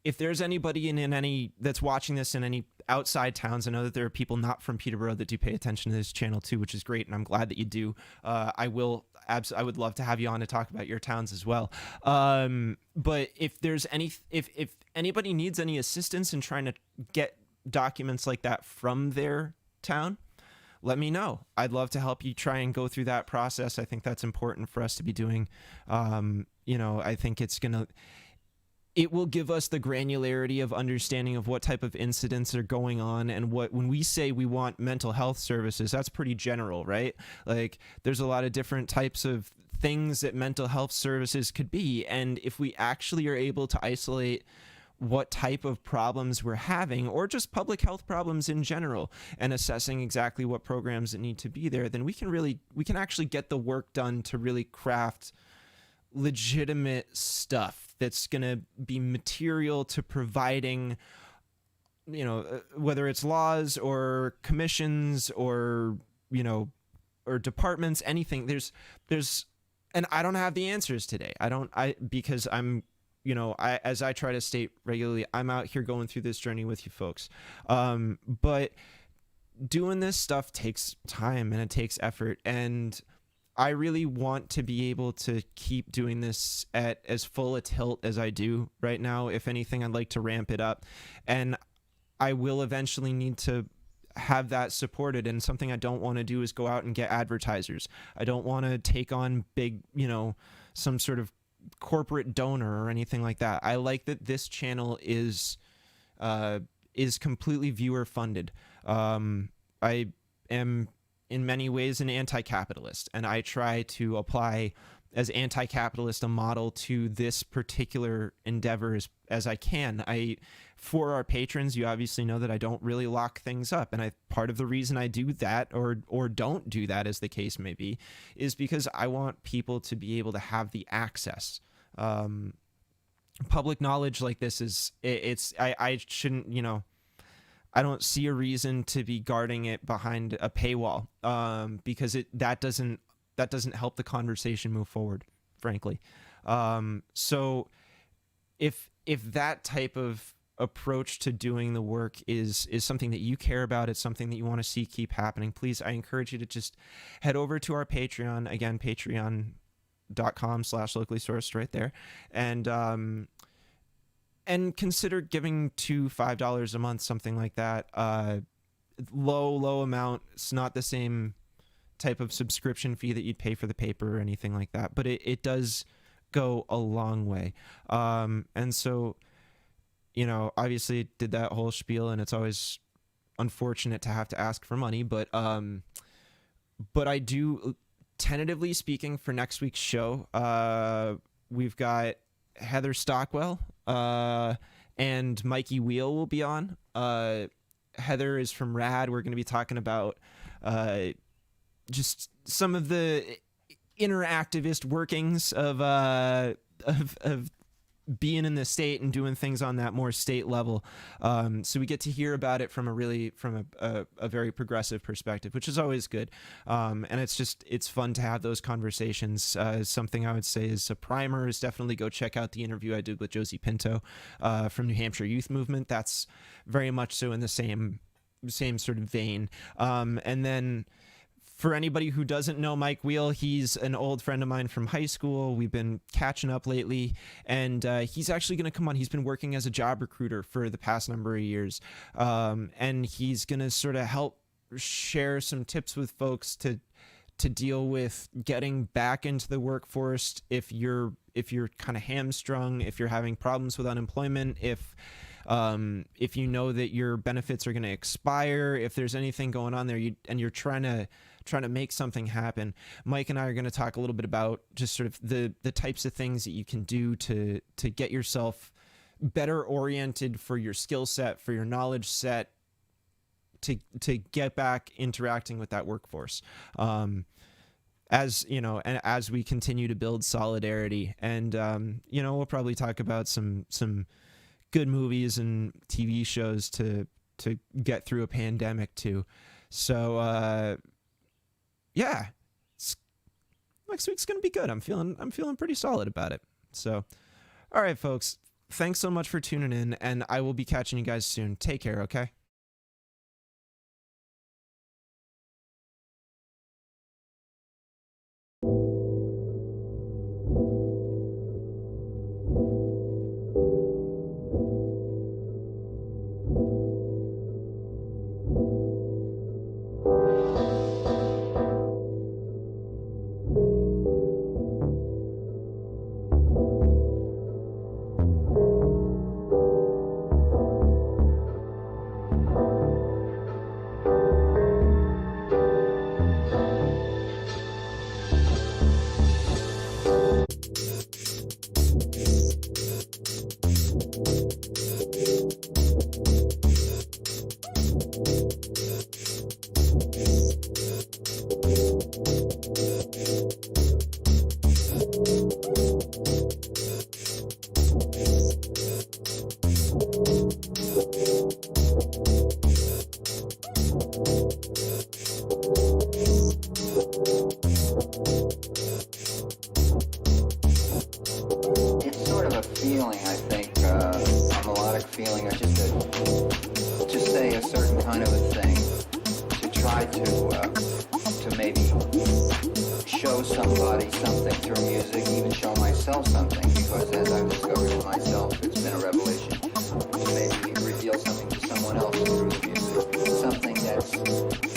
if there's anybody in any that's watching this in any outside towns, I know that there are people not from Peterborough that do pay attention to this channel too, which is great, and I'm glad that you do. I will I would love to have you on to talk about your towns as well. But if there's if anybody needs any assistance in trying to get documents like that from their town, let me know. I'd love to help you try and go through that process. I think that's important for us to be doing. I think it will give us the granularity of understanding of what type of incidents are going on, and when we say we want mental health services, that's pretty general, right? Like, there's a lot of different types of things that mental health services could be. And if we actually are able to isolate what type of problems we're having, or just public health problems in general, and assessing exactly what programs that need to be there, then we can actually get the work done to really craft legitimate stuff that's going to be material to providing, whether it's laws or commissions or, or departments, anything. And I don't have the answers today. Because I'm, as I try to state regularly, I'm out here going through this journey with you folks. But doing this stuff takes time and it takes effort, and I really want to be able to keep doing this at as full a tilt as I do right now. If anything, I'd like to ramp it up, and I will eventually need to have that supported. And something I don't want to do is go out and get advertisers. I don't want to take on big, some sort of corporate donor or anything like that. I like that this channel is completely viewer funded. I am in many ways an anti-capitalist, and I try to apply as anti-capitalist a model to this particular endeavor as I can. For our patrons, you obviously know that I don't really lock things up, and part of the reason I do that, or don't do that, as the case may be, is because I want people to be able to have the access. Public knowledge like this I shouldn't, I don't see a reason to be guarding it behind a paywall, because that doesn't help the conversation move forward, frankly. So if that type of approach to doing the work is something that you care about, it's something that you want to see keep happening, please, I encourage you to just head over to our Patreon, again, patreon.com/locally sourced right there, and consider giving $5 a month, something like that. Low amount. It's not the same type of subscription fee that you'd pay for the paper or anything like that, but it does go a long way. And so, obviously did that whole spiel, and it's always unfortunate to have to ask for money, but I do, tentatively speaking, for next week's show, we've got Heather Stockwell and Mikey Wheel will be on. Heather is from RAD. We're going to be talking about just some of the interactivist workings of being in the state and doing things on that more state level. So we get to hear about it from a very progressive perspective, which is always good. And it's fun to have those conversations. Something I would say is a primer is definitely go check out the interview I did with Josie Pinto from New Hampshire Youth Movement. That's very much so in the same sort of vein. And then for anybody who doesn't know Mike Wheel, he's an old friend of mine from high school. We've been catching up lately, and he's actually going to come on. He's been working as a job recruiter for the past number of years, and he's going to sort of help share some tips with folks to deal with getting back into the workforce if you're kind of hamstrung, if you're having problems with unemployment, if you know that your benefits are going to expire, if there's anything going on there, and you're trying to make something happen. Mike and I are going to talk a little bit about just sort of the types of things that you can do to get yourself better oriented for your skill set, for your knowledge set, to get back interacting with that workforce. As you know, and as we continue to build solidarity, and we'll probably talk about some good movies and TV shows to get through a pandemic too. So yeah, next week's gonna be good. I'm feeling pretty solid about it. So, all right, folks, thanks so much for tuning in, and I will be catching you guys soon. Take care, okay? It's sort of a feeling, I think, a melodic feeling, or just say a certain kind of a thing, to try to maybe show somebody something through music, even show myself something, because as I've discovered it myself, it's been a revelation to maybe reveal something to someone else through the music, something that's